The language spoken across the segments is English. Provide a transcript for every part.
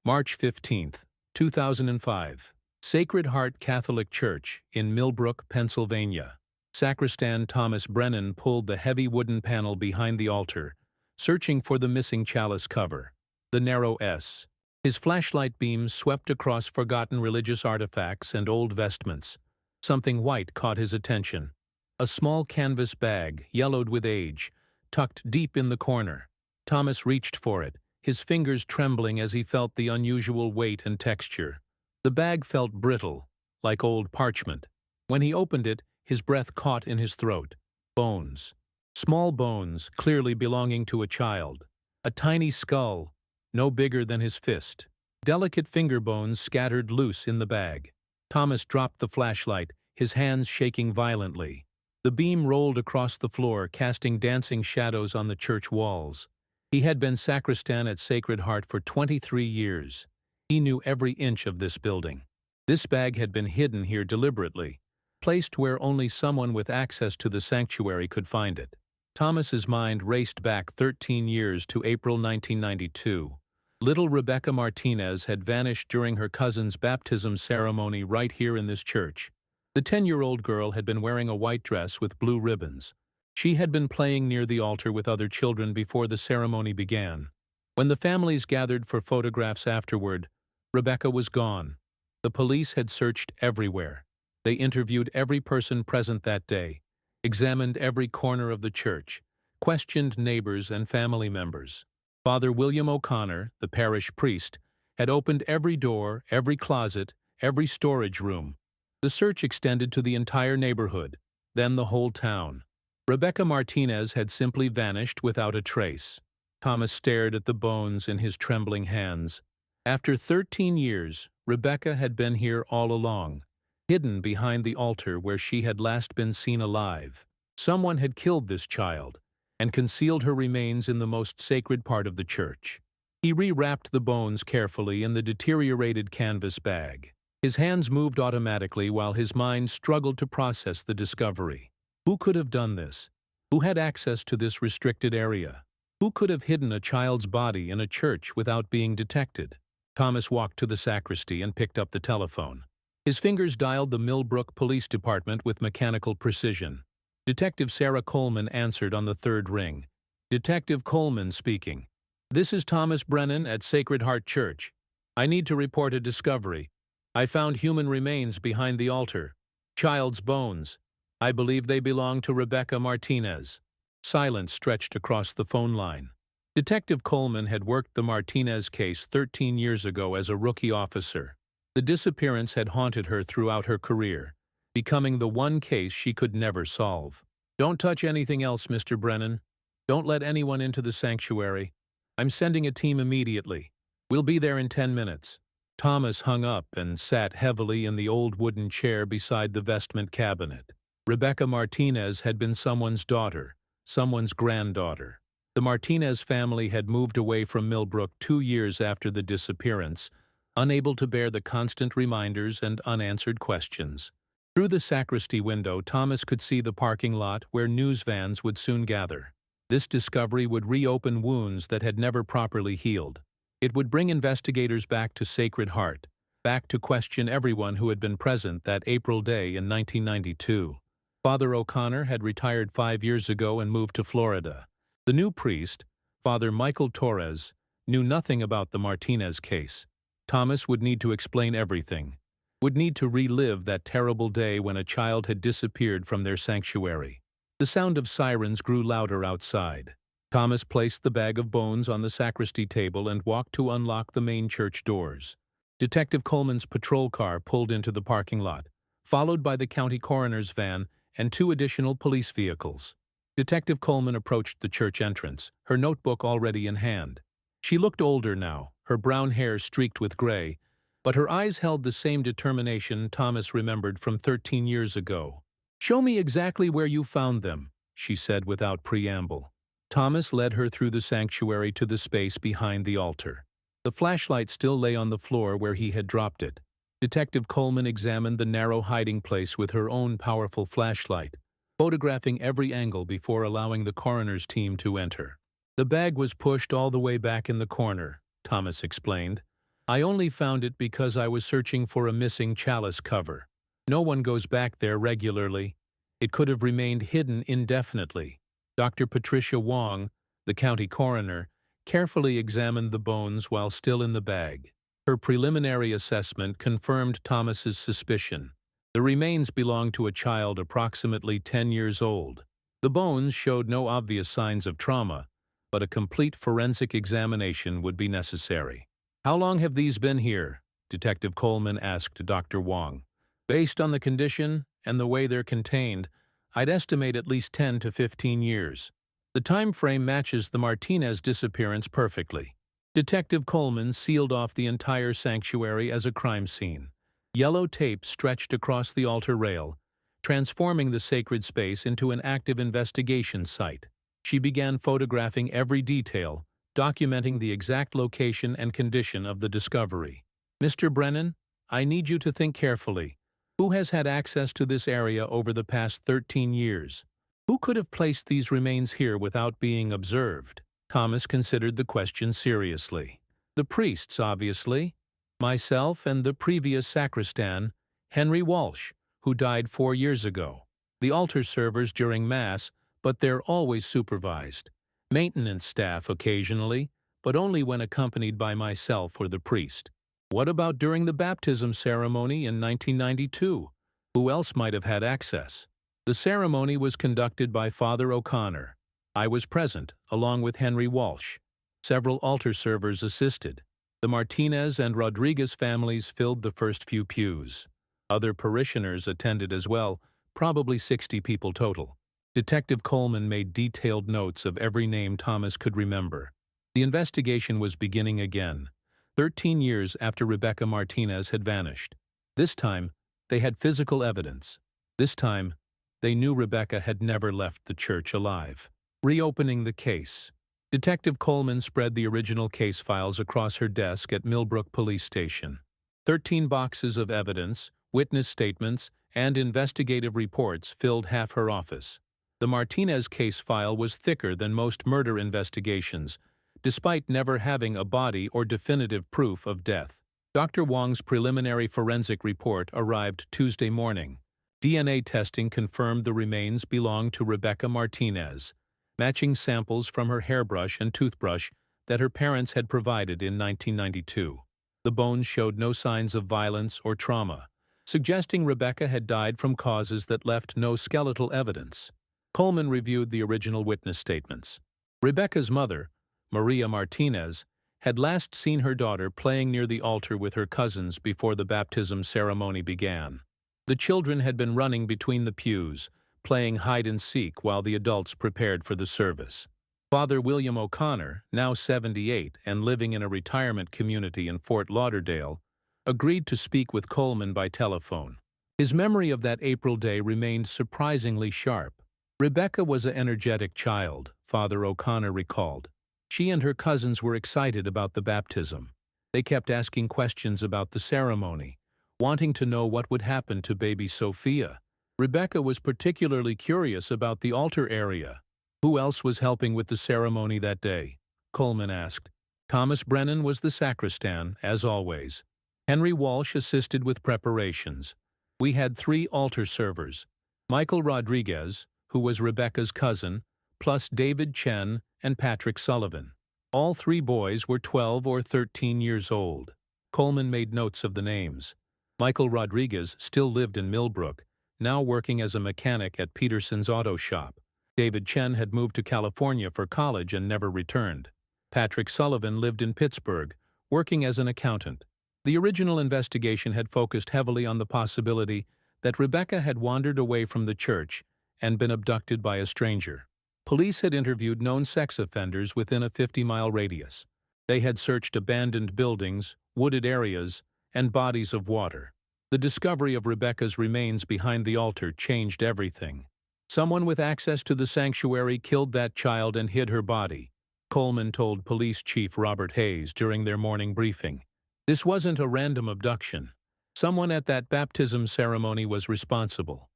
March 15, 2005. Sacred Heart Catholic Church in Millbrook, Pennsylvania. Sacristan Thomas Brennan pulled the heavy wooden panel behind the altar, searching for the missing chalice cover, the narrow S. His flashlight beams swept across forgotten religious artifacts and old vestments. Something white caught his attention. A small canvas bag, yellowed with age, tucked deep in the corner. Thomas reached for it, his fingers trembling as he felt the unusual weight and texture. The bag felt brittle, like old parchment. When he opened it, his breath caught in his throat. Bones. Small bones, clearly belonging to a child. A tiny skull, no bigger than his fist. Delicate finger bones scattered loose in the bag. Thomas dropped the flashlight, his hands shaking violently. The beam rolled across the floor, casting dancing shadows on the church walls. He had been sacristan at Sacred Heart for 23 years. He knew every inch of this building. This bag had been hidden here deliberately, placed where only someone with access to the sanctuary could find it. Thomas's mind raced back 13 years to April 1992. Little Rebecca Martinez had vanished during her cousin's baptism ceremony right here in this church. The 10-year-old girl had been wearing a white dress with blue ribbons. She had been playing near the altar with other children before the ceremony began. When the families gathered for photographs afterward, Rebecca was gone. The police had searched everywhere. They interviewed every person present that day, examined every corner of the church, questioned neighbors and family members. Father William O'Connor, the parish priest, had opened every door, every closet, every storage room. The search extended to the entire neighborhood, then the whole town. Rebecca Martinez had simply vanished without a trace. Thomas stared at the bones in his trembling hands. After 13 years, Rebecca had been here all along, hidden behind the altar where she had last been seen alive. Someone had killed this child and concealed her remains in the most sacred part of the church. He rewrapped the bones carefully in the deteriorated canvas bag. His hands moved automatically while his mind struggled to process the discovery. Who could have done this? Who had access to this restricted area? Who could have hidden a child's body in a church without being detected? Thomas walked to the sacristy and picked up the telephone. His fingers dialed the Millbrook Police Department with mechanical precision. Detective Sarah Coleman answered on the third ring. Detective Coleman speaking. This is Thomas Brennan at Sacred Heart Church. I need to report a discovery. I found human remains behind the altar. Child's bones. I believe they belong to Rebecca Martinez. Silence stretched across the phone line. Detective Coleman had worked the Martinez case 13 years ago as a rookie officer. The disappearance had haunted her throughout her career, becoming the one case she could never solve. Don't touch anything else, Mr. Brennan. Don't let anyone into the sanctuary. I'm sending a team immediately. We'll be there in 10 minutes. Thomas hung up and sat heavily in the old wooden chair beside the vestment cabinet. Rebecca Martinez had been someone's daughter, someone's granddaughter. The Martinez family had moved away from Millbrook 2 years after the disappearance, unable to bear the constant reminders and unanswered questions. Through the sacristy window, Thomas could see the parking lot where news vans would soon gather. This discovery would reopen wounds that had never properly healed. It would bring investigators back to Sacred Heart, back to question everyone who had been present that April day in 1992. Father O'Connor had retired 5 years ago and moved to Florida. The new priest, Father Michael Torres, knew nothing about the Martinez case. Thomas would need to explain everything, would need to relive that terrible day when a child had disappeared from their sanctuary. The sound of sirens grew louder outside. Thomas placed the bag of bones on the sacristy table and walked to unlock the main church doors. Detective Coleman's patrol car pulled into the parking lot, followed by the county coroner's van and 2 additional police vehicles. Detective Coleman approached the church entrance, her notebook already in hand. She looked older now, her brown hair streaked with gray, but her eyes held the same determination Thomas remembered from 13 years ago. "Show me exactly where you found them," she said without preamble. Thomas led her through the sanctuary to the space behind the altar. The flashlight still lay on the floor where he had dropped it. Detective Coleman examined the narrow hiding place with her own powerful flashlight, photographing every angle before allowing the coroner's team to enter. The bag was pushed all the way back in the corner, Thomas explained. I only found it because I was searching for a missing chalice cover. No one goes back there regularly. It could have remained hidden indefinitely. Dr. Patricia Wong, the county coroner, carefully examined the bones while still in the bag. Her preliminary assessment confirmed Thomas's suspicion. The remains belonged to a child approximately 10 years old. The bones showed no obvious signs of trauma, but a complete forensic examination would be necessary. "How long have these been here?" Detective Coleman asked Dr. Wong. "Based on the condition and the way they're contained, I'd estimate at least 10 to 15 years. The time frame matches the Martinez disappearance perfectly." Detective Coleman sealed off the entire sanctuary as a crime scene. Yellow tape stretched across the altar rail, transforming the sacred space into an active investigation site. She began photographing every detail, documenting the exact location and condition of the discovery. "Mr. Brennan, I need you to think carefully. Who has had access to this area over the past 13 years? Who could have placed these remains here without being observed?" Thomas considered the question seriously. "The priests, obviously. Myself and the previous sacristan, Henry Walsh, who died 4 years ago. The altar servers during Mass, but they're always supervised. Maintenance staff occasionally, but only when accompanied by myself or the priest." "What about during the baptism ceremony in 1992? Who else might have had access?" "The ceremony was conducted by Father O'Connor. I was present, along with Henry Walsh. Several altar servers assisted. The Martinez and Rodriguez families filled the first few pews. Other parishioners attended as well, probably 60 people total." Detective Coleman made detailed notes of every name Thomas could remember. The investigation was beginning again, 13 years after Rebecca Martinez had vanished. This time, they had physical evidence. This time, they knew Rebecca had never left the church alive. Reopening the case. Detective Coleman spread the original case files across her desk at Millbrook Police Station. 13 boxes of evidence, witness statements, and investigative reports filled half her office. The Martinez case file was thicker than most murder investigations, despite never having a body or definitive proof of death. Dr. Wong's preliminary forensic report arrived Tuesday morning. DNA testing confirmed the remains belonged to Rebecca Martinez, matching samples from her hairbrush and toothbrush that her parents had provided in 1992. The bones showed no signs of violence or trauma, suggesting Rebecca had died from causes that left no skeletal evidence. Coleman reviewed the original witness statements. Rebecca's mother, Maria Martinez, had last seen her daughter playing near the altar with her cousins before the baptism ceremony began. The children had been running between the pews, playing hide-and-seek while the adults prepared for the service. Father William O'Connor, now 78 and living in a retirement community in Fort Lauderdale, agreed to speak with Coleman by telephone. His memory of that April day remained surprisingly sharp. "Rebecca was an energetic child," Father O'Connor recalled. "She and her cousins were excited about the baptism. They kept asking questions about the ceremony, wanting to know what would happen to baby Sophia. Rebecca was particularly curious about the altar area." "Who else was helping with the ceremony that day?" Coleman asked. "Thomas Brennan was the sacristan, as always. Henry Walsh assisted with preparations. We had 3 altar servers, Michael Rodriguez, who was Rebecca's cousin, plus David Chen and Patrick Sullivan. All 3 boys were 12 or 13 years old." Coleman made notes of the names. Michael Rodriguez still lived in Millbrook, now working as a mechanic at Peterson's auto shop. David Chen had moved to California for college and never returned. Patrick Sullivan lived in Pittsburgh, working as an accountant. The original investigation had focused heavily on the possibility that Rebecca had wandered away from the church and been abducted by a stranger. Police had interviewed known sex offenders within a 50-mile radius. They had searched abandoned buildings, wooded areas, and bodies of water. The discovery of Rebecca's remains behind the altar changed everything. "Someone with access to the sanctuary killed that child and hid her body," Coleman told Police Chief Robert Hayes during their morning briefing. "This wasn't a random abduction. Someone at that baptism ceremony was responsible."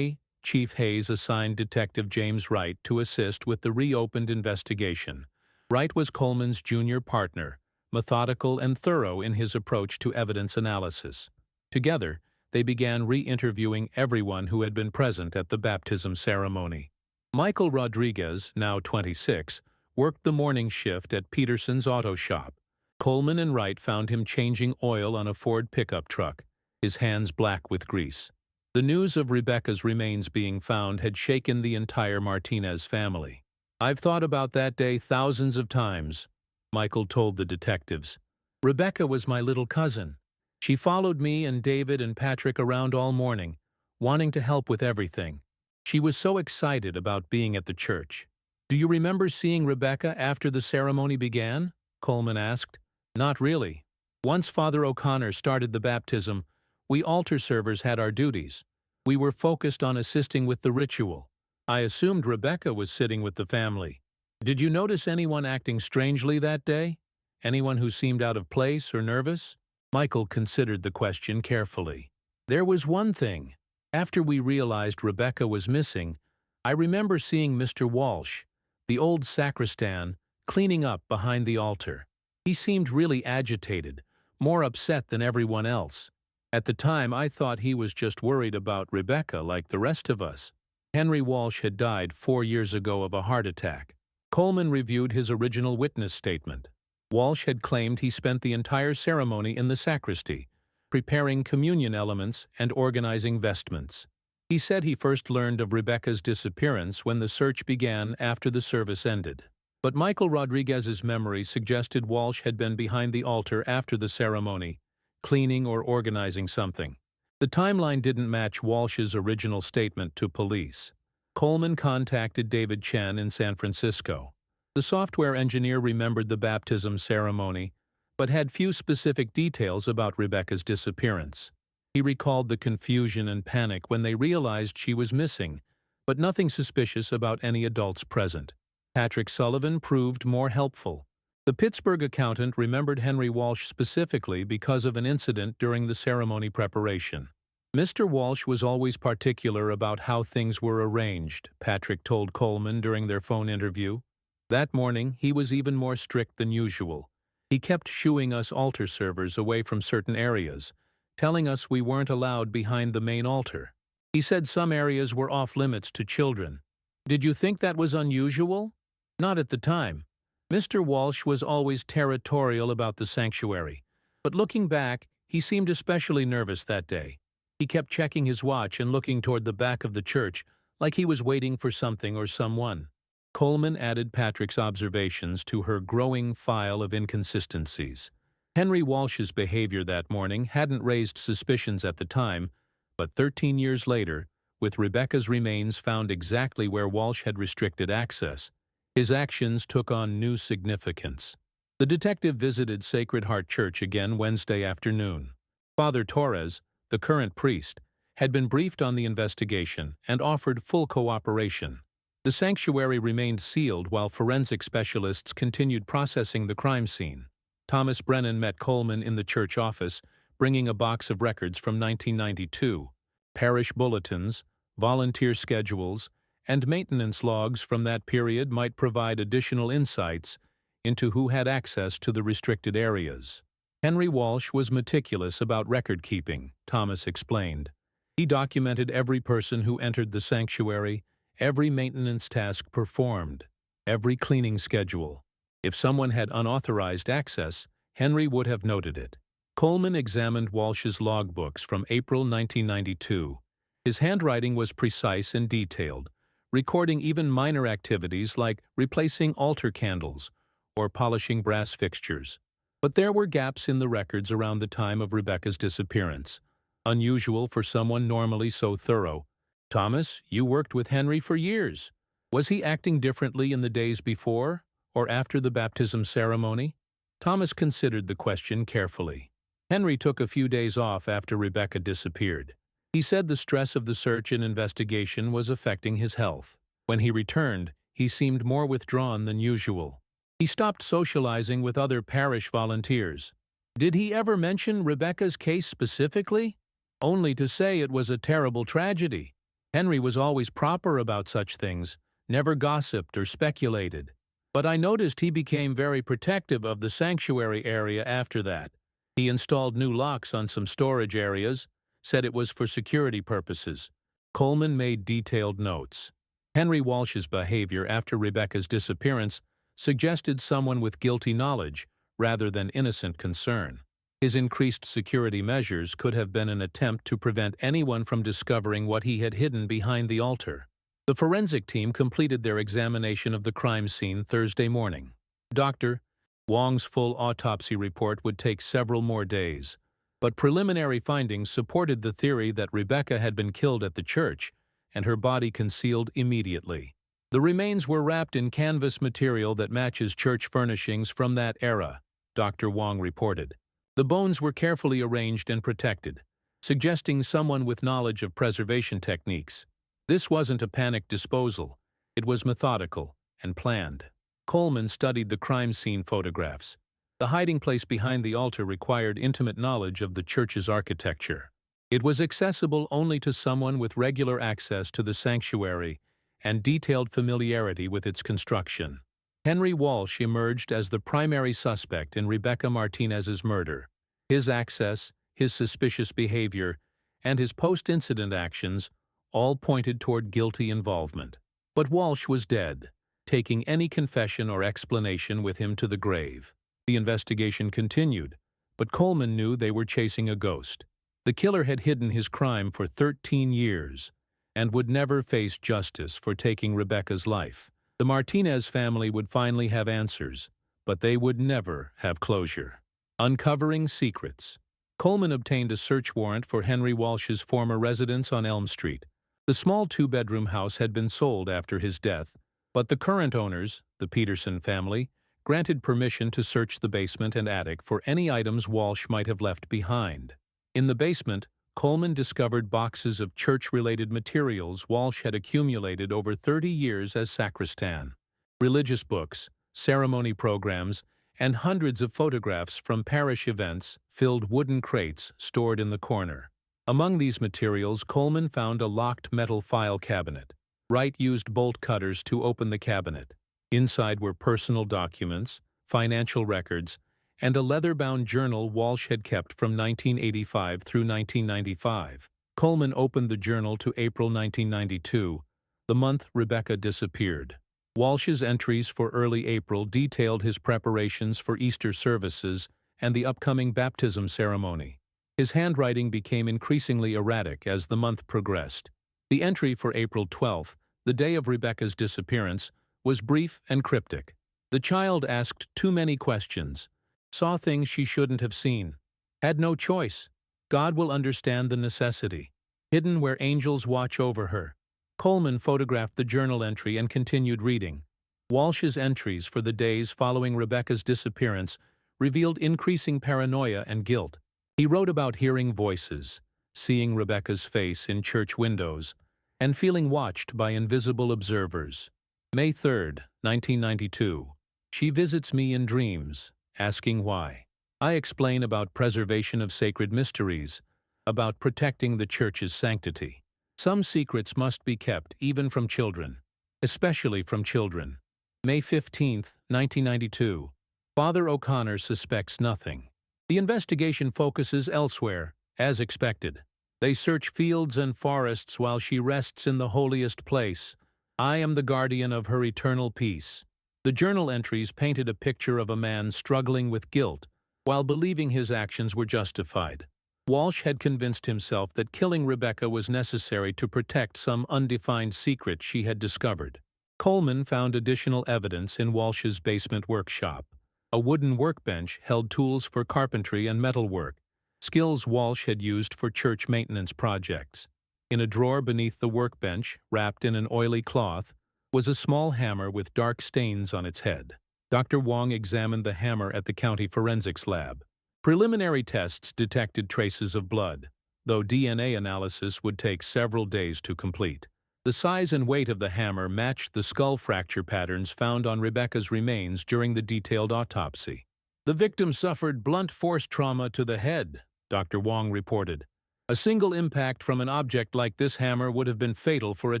Chief Hayes assigned Detective James Wright to assist with the reopened investigation. Wright was Coleman's junior partner, methodical and thorough in his approach to evidence analysis. Together, they began re-interviewing everyone who had been present at the baptism ceremony. Michael Rodriguez, now 26, worked the morning shift at Peterson's auto shop. Coleman and Wright found him changing oil on a Ford pickup truck, his hands black with grease. The news of Rebecca's remains being found had shaken the entire Martinez family. "I've thought about that day thousands of times," Michael told the detectives. "Rebecca was my little cousin. She followed me and David and Patrick around all morning, wanting to help with everything. She was so excited about being at the church." "Do you remember seeing Rebecca after the ceremony began?" Coleman asked. "Not really. Once Father O'Connor started the baptism, we altar servers had our duties. We were focused on assisting with the ritual. I assumed Rebecca was sitting with the family. Did you notice anyone acting strangely that day? Anyone who seemed out of place or nervous?" Michael considered the question carefully. "There was one thing. After we realized Rebecca was missing, I remember seeing Mr. Walsh, the old sacristan, cleaning up behind the altar. He seemed really agitated, more upset than everyone else. At the time, I thought he was just worried about Rebecca like the rest of us." Henry Walsh had died 4 years ago of a heart attack. Coleman reviewed his original witness statement. Walsh had claimed he spent the entire ceremony in the sacristy, preparing communion elements and organizing vestments. He said he first learned of Rebecca's disappearance when the search began after the service ended. But Michael Rodriguez's memory suggested Walsh had been behind the altar after the ceremony, cleaning or organizing something. The timeline didn't match Walsh's original statement to police. Coleman contacted David Chen in San Francisco. The software engineer remembered the baptism ceremony, but had few specific details about Rebecca's disappearance. He recalled the confusion and panic when they realized she was missing, but nothing suspicious about any adults present. Patrick Sullivan proved more helpful. The Pittsburgh accountant remembered Henry Walsh specifically because of an incident during the ceremony preparation. "Mr. Walsh was always particular about how things were arranged," Patrick told Coleman during their phone interview. "That morning, he was even more strict than usual. He kept shooing us altar servers away from certain areas, telling us we weren't allowed behind the main altar. He said some areas were off-limits to children." "Did you think that was unusual?" "Not at the time. Mr. Walsh was always territorial about the sanctuary, but looking back, he seemed especially nervous that day. He kept checking his watch and looking toward the back of the church like he was waiting for something or someone." Coleman added Patrick's observations to her growing file of inconsistencies. Henry Walsh's behavior that morning hadn't raised suspicions at the time, but 13 years later, with Rebecca's remains found exactly where Walsh had restricted access, his actions took on new significance. The detective visited Sacred Heart Church again Wednesday afternoon. Father Torres, the current priest, had been briefed on the investigation and offered full cooperation. The sanctuary remained sealed while forensic specialists continued processing the crime scene. Thomas Brennan met Coleman in the church office, bringing a box of records from 1992, parish bulletins, volunteer schedules, and maintenance logs from that period might provide additional insights into who had access to the restricted areas. Henry Walsh was meticulous about record-keeping, Thomas explained. He documented every person who entered the sanctuary, every maintenance task performed, every cleaning schedule. If someone had unauthorized access, Henry would have noted it. Coleman examined Walsh's logbooks from April 1992. His handwriting was precise and detailed, recording even minor activities like replacing altar candles or polishing brass fixtures. But there were gaps in the records around the time of Rebecca's disappearance, unusual for someone normally so thorough. "Thomas, you worked with Henry for years. Was he acting differently in the days before or after the baptism ceremony?" Thomas considered the question carefully. Henry took a few days off after Rebecca disappeared. He said the stress of the search and investigation was affecting his health. When he returned, he seemed more withdrawn than usual. He stopped socializing with other parish volunteers. "Did he ever mention Rebecca's case specifically?" "Only to say it was a terrible tragedy. Henry was always proper about such things, never gossiped or speculated. But I noticed he became very protective of the sanctuary area after that. He installed new locks on some storage areas, said it was for security purposes. Coleman made detailed notes. Henry Walsh's behavior after Rebecca's disappearance suggested someone with guilty knowledge rather than innocent concern. His increased security measures could have been an attempt to prevent anyone from discovering what he had hidden behind the altar. The forensic team completed their examination of the crime scene Thursday morning. Dr. Wong's full autopsy report would take several more days, but preliminary findings supported the theory that Rebecca had been killed at the church and her body concealed immediately. The remains were wrapped in canvas material that matches church furnishings from that era, Dr. Wong reported. The bones were carefully arranged and protected, suggesting someone with knowledge of preservation techniques. This wasn't a panic disposal. It was methodical and planned. Coleman studied the crime scene photographs. The hiding place behind the altar required intimate knowledge of the church's architecture. It was accessible only to someone with regular access to the sanctuary and detailed familiarity with its construction. Henry Walsh emerged as the primary suspect in Rebecca Martinez's murder. His access, his suspicious behavior, and his post-incident actions all pointed toward guilty involvement. But Walsh was dead, taking any confession or explanation with him to the grave. The investigation continued, but Coleman knew they were chasing a ghost. The killer had hidden his crime for 13 years and would never face justice for taking Rebecca's life. The Martinez family would finally have answers, but they would never have closure. Uncovering secrets. Coleman obtained a search warrant for Henry Walsh's former residence on Elm Street. The small two-bedroom house had been sold after his death, but the current owners, the Peterson family, granted permission to search the basement and attic for any items Walsh might have left behind. In the basement, Coleman discovered boxes of church-related materials Walsh had accumulated over 30 years as sacristan, religious books, ceremony programs, and hundreds of photographs from parish events filled wooden crates stored in the corner. Among these materials, Coleman found a locked metal file cabinet. Wright used bolt cutters to open the cabinet. Inside were personal documents, financial records, and a leather-bound journal Walsh had kept from 1985 through 1995. Coleman opened the journal to April 1992, the month Rebecca disappeared. Walsh's entries for early April detailed his preparations for Easter services and the upcoming baptism ceremony. His handwriting became increasingly erratic as the month progressed. The entry for April 12th, the day of Rebecca's disappearance, was brief and cryptic. The child asked too many questions, saw things she shouldn't have seen, had no choice. God will understand the necessity. Hidden where angels watch over her. Coleman photographed the journal entry and continued reading. Walsh's entries for the days following Rebecca's disappearance revealed increasing paranoia and guilt. He wrote about hearing voices, seeing Rebecca's face in church windows, and feeling watched by invisible observers. May 3, 1992. She visits me in dreams, asking why. I explain about preservation of sacred mysteries, about protecting the church's sanctity. Some secrets must be kept even from children, especially from children. May 15, 1992. Father O'Connor suspects nothing. The investigation focuses elsewhere, as expected. They search fields and forests while she rests in the holiest place. I am the guardian of her eternal peace. The journal entries painted a picture of a man struggling with guilt while believing his actions were justified. Walsh had convinced himself that killing Rebecca was necessary to protect some undefined secret she had discovered. Coleman found additional evidence in Walsh's basement workshop. A wooden workbench held tools for carpentry and metalwork, skills Walsh had used for church maintenance projects. In a drawer beneath the workbench, wrapped in an oily cloth, was a small hammer with dark stains on its head. Dr. Wong examined the hammer at the county forensics lab. Preliminary tests detected traces of blood, though DNA analysis would take several days to complete. The size and weight of the hammer matched the skull fracture patterns found on Rebecca's remains during the detailed autopsy. The victim suffered blunt force trauma to the head, Dr. Wong reported. A single impact from an object like this hammer would have been fatal for a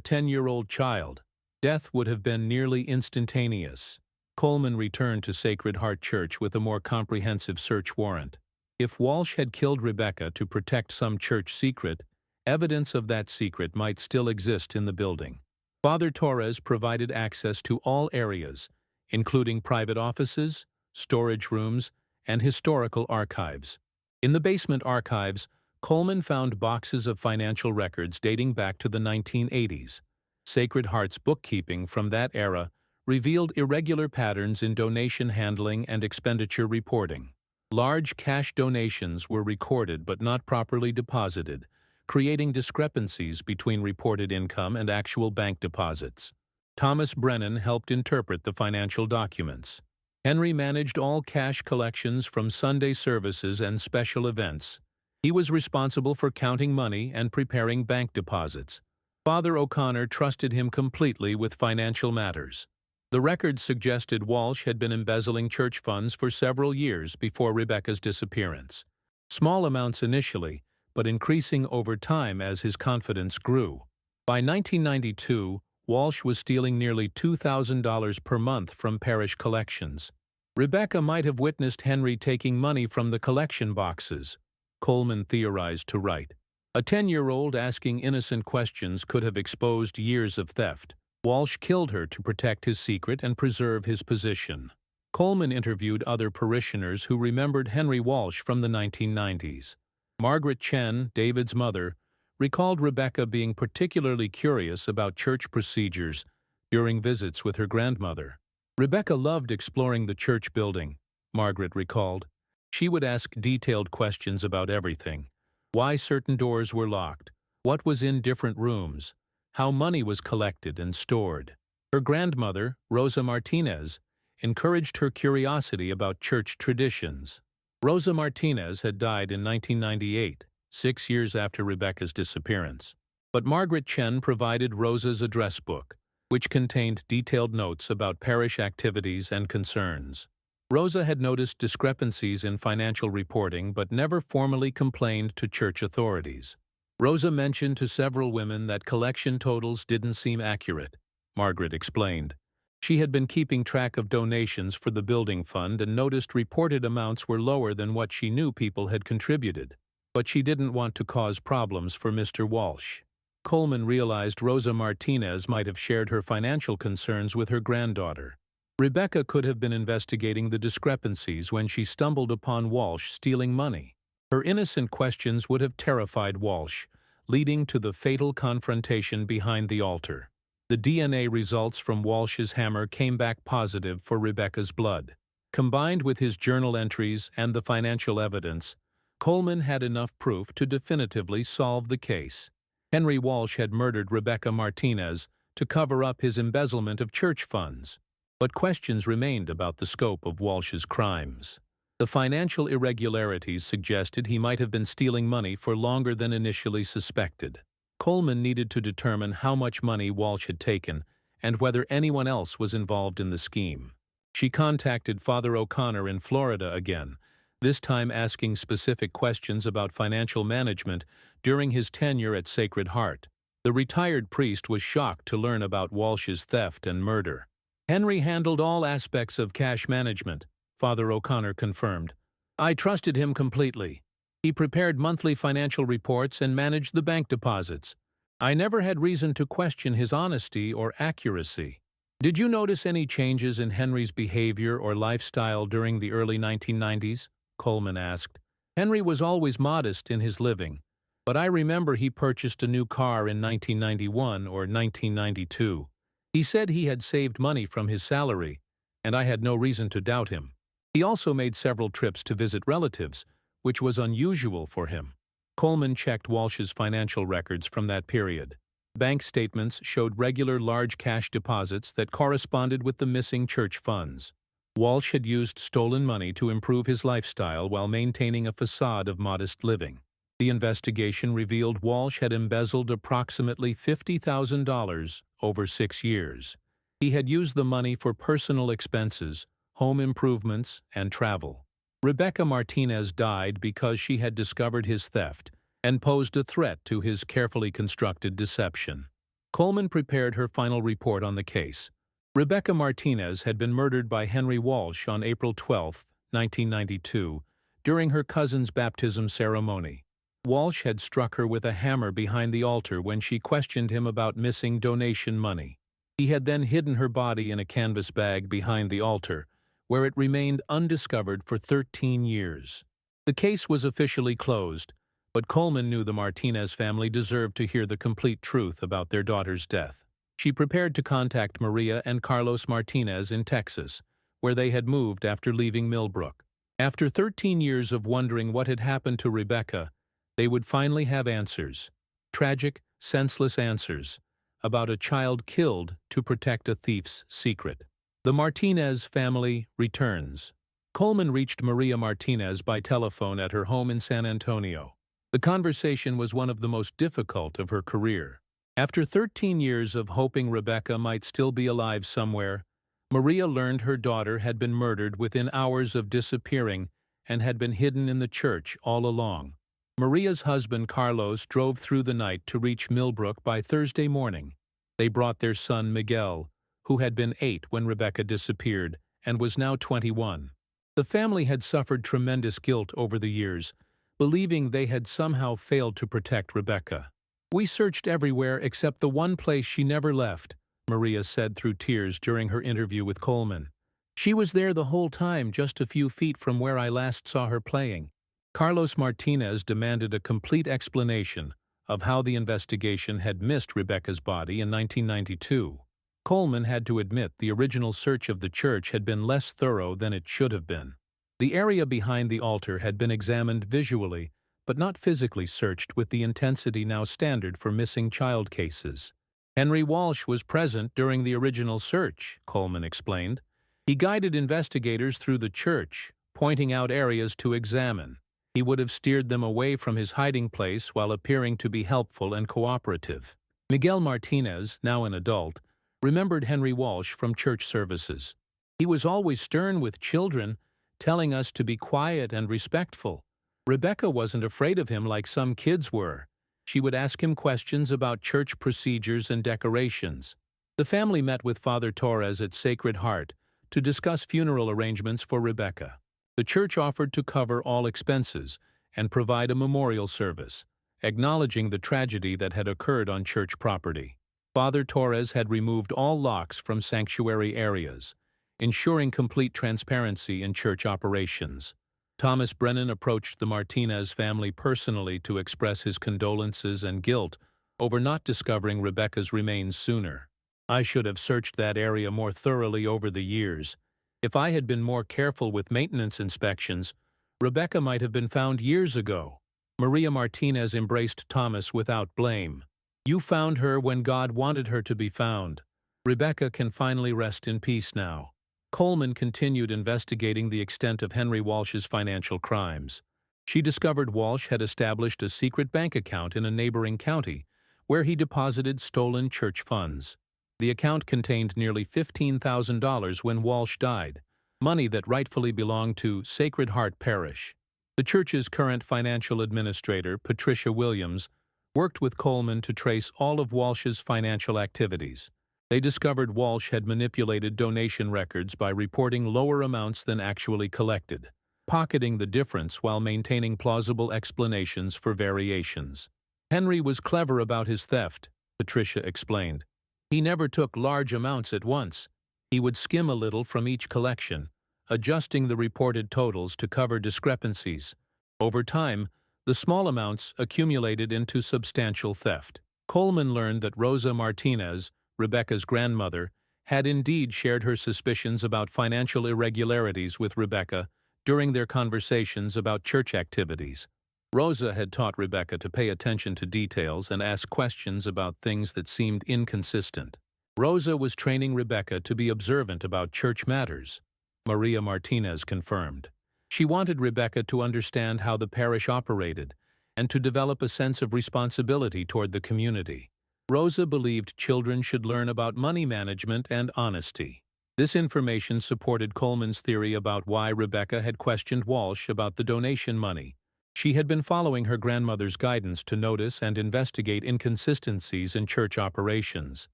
10-year-old child. Death would have been nearly instantaneous. Coleman returned to Sacred Heart Church with a more comprehensive search warrant. If Walsh had killed Rebecca to protect some church secret, evidence of that secret might still exist in the building. Father Torres provided access to all areas, including private offices, storage rooms, and historical archives. In the basement archives, Coleman found boxes of financial records dating back to the 1980s. Sacred Heart's bookkeeping from that era revealed irregular patterns in donation handling and expenditure reporting. Large cash donations were recorded but not properly deposited, creating discrepancies between reported income and actual bank deposits. Thomas Brennan helped interpret the financial documents. Henry managed all cash collections from Sunday services and special events. He was responsible for counting money and preparing bank deposits. Father O'Connor trusted him completely with financial matters. The records suggested Walsh had been embezzling church funds for several years before Rebecca's disappearance. Small amounts initially, but increasing over time as his confidence grew. By 1992, Walsh was stealing nearly $2,000 per month from parish collections. Rebecca might have witnessed Henry taking money from the collection boxes, Coleman theorized to write. A 10-year-old asking innocent questions could have exposed years of theft. Walsh killed her to protect his secret and preserve his position. Coleman interviewed other parishioners who remembered Henry Walsh from the 1990s. Margaret Chen, David's mother, recalled Rebecca being particularly curious about church procedures during visits with her grandmother. Rebecca loved exploring the church building, Margaret recalled. She would ask detailed questions about everything: why certain doors were locked, what was in different rooms, how money was collected and stored. Her grandmother, Rosa Martinez, encouraged her curiosity about church traditions. Rosa Martinez had died in 1998, 6 years after Rebecca's disappearance. But Margaret Chen provided Rosa's address book, which contained detailed notes about parish activities and concerns. Rosa had noticed discrepancies in financial reporting but never formally complained to church authorities. Rosa mentioned to several women that collection totals didn't seem accurate, Margaret explained. She had been keeping track of donations for the building fund and noticed reported amounts were lower than what she knew people had contributed. But she didn't want to cause problems for Mr. Walsh. Coleman realized Rosa Martinez might have shared her financial concerns with her granddaughter. Rebecca could have been investigating the discrepancies when she stumbled upon Walsh stealing money. Her innocent questions would have terrified Walsh, leading to the fatal confrontation behind the altar. The DNA results from Walsh's hammer came back positive for Rebecca's blood. Combined with his journal entries and the financial evidence, Coleman had enough proof to definitively solve the case. Henry Walsh had murdered Rebecca Martinez to cover up his embezzlement of church funds. But questions remained about the scope of Walsh's crimes. The financial irregularities suggested he might have been stealing money for longer than initially suspected. Coleman needed to determine how much money Walsh had taken and whether anyone else was involved in the scheme. She contacted Father O'Connor in Florida again, this time asking specific questions about financial management during his tenure at Sacred Heart. The retired priest was shocked to learn about Walsh's theft and murder. Henry handled all aspects of cash management, Father O'Connor confirmed. I trusted him completely. He prepared monthly financial reports and managed the bank deposits. I never had reason to question his honesty or accuracy. Did you notice any changes in Henry's behavior or lifestyle during the early 1990s? Coleman asked. Henry was always modest in his living, but I remember he purchased a new car in 1991 or 1992. He said he had saved money from his salary, and I had no reason to doubt him. He also made several trips to visit relatives, which was unusual for him. Coleman checked Walsh's financial records from that period. Bank statements showed regular large cash deposits that corresponded with the missing church funds. Walsh had used stolen money to improve his lifestyle while maintaining a facade of modest living. The investigation revealed Walsh had embezzled approximately $50,000 over 6 years. He had used the money for personal expenses, home improvements, and travel. Rebecca Martinez died because she had discovered his theft and posed a threat to his carefully constructed deception. Coleman prepared her final report on the case, Rebecca Martinez had been murdered by Henry Walsh on April 12, 1992, during her cousin's baptism ceremony. Walsh had struck her with a hammer behind the altar when she questioned him about missing donation money. He had then hidden her body in a canvas bag behind the altar, where it remained undiscovered for 13 years. The case was officially closed, but Coleman knew the Martinez family deserved to hear the complete truth about their daughter's death. She prepared to contact Maria and Carlos Martinez in Texas, where they had moved after leaving Millbrook. After 13 years of wondering what had happened to Rebecca, they would finally have answers. Tragic, senseless answers about a child killed to protect a thief's secret. The Martinez family returns. Coleman reached Maria Martinez by telephone at her home in San Antonio. The conversation was one of the most difficult of her career. After 13 years of hoping Rebecca might still be alive somewhere, Maria learned her daughter had been murdered within hours of disappearing and had been hidden in the church all along. Maria's husband Carlos drove through the night to reach Millbrook by Thursday morning. They brought their son Miguel, who had been 8 when Rebecca disappeared and was now 21. The family had suffered tremendous guilt over the years, believing they had somehow failed to protect Rebecca. "We searched everywhere except the one place she never left," Maria said through tears during her interview with Coleman. "She was there the whole time, just a few feet from where I last saw her playing." Carlos Martinez demanded a complete explanation of how the investigation had missed Rebecca's body in 1992. Coleman had to admit the original search of the church had been less thorough than it should have been. The area behind the altar had been examined visually, but not physically searched with the intensity now standard for missing child cases. "Henry Walsh was present during the original search," Coleman explained. "He guided investigators through the church, pointing out areas to examine. He would have steered them away from his hiding place while appearing to be helpful and cooperative." Miguel Martinez, now an adult, remembered Henry Walsh from church services. "He was always stern with children, telling us to be quiet and respectful. Rebecca wasn't afraid of him like some kids were. She would ask him questions about church procedures and decorations." The family met with Father Torres at Sacred Heart to discuss funeral arrangements for Rebecca. The church offered to cover all expenses and provide a memorial service, acknowledging the tragedy that had occurred on church property. Father Torres had removed all locks from sanctuary areas, ensuring complete transparency in church operations. Thomas Brennan approached the Martinez family personally to express his condolences and guilt over not discovering Rebecca's remains sooner. "I should have searched that area more thoroughly over the years. If I had been more careful with maintenance inspections, Rebecca might have been found years ago." Maria Martinez embraced Thomas without blame. "You found her when God wanted her to be found. Rebecca can finally rest in peace now." Coleman continued investigating the extent of Henry Walsh's financial crimes. She discovered Walsh had established a secret bank account in a neighboring county, where he deposited stolen church funds. The account contained nearly $15,000 when Walsh died, money that rightfully belonged to Sacred Heart Parish. The church's current financial administrator, Patricia Williams, worked with Coleman to trace all of Walsh's financial activities. They discovered Walsh had manipulated donation records by reporting lower amounts than actually collected, pocketing the difference while maintaining plausible explanations for variations. "Henry was clever about his theft," Patricia explained. "He never took large amounts at once. He would skim a little from each collection, adjusting the reported totals to cover discrepancies. Over time, the small amounts accumulated into substantial theft." Coleman learned that Rosa Martinez, Rebecca's grandmother, had indeed shared her suspicions about financial irregularities with Rebecca during their conversations about church activities. Rosa had taught Rebecca to pay attention to details and ask questions about things that seemed inconsistent. Rosa was training Rebecca to be observant about church matters, Maria Martinez confirmed. She wanted Rebecca to understand how the parish operated and to develop a sense of responsibility toward the community. Rosa believed children should learn about money management and honesty. This information supported Coleman's theory about why Rebecca had questioned Walsh about the donation money. She had been following her grandmother's guidance to notice and investigate inconsistencies in church operations.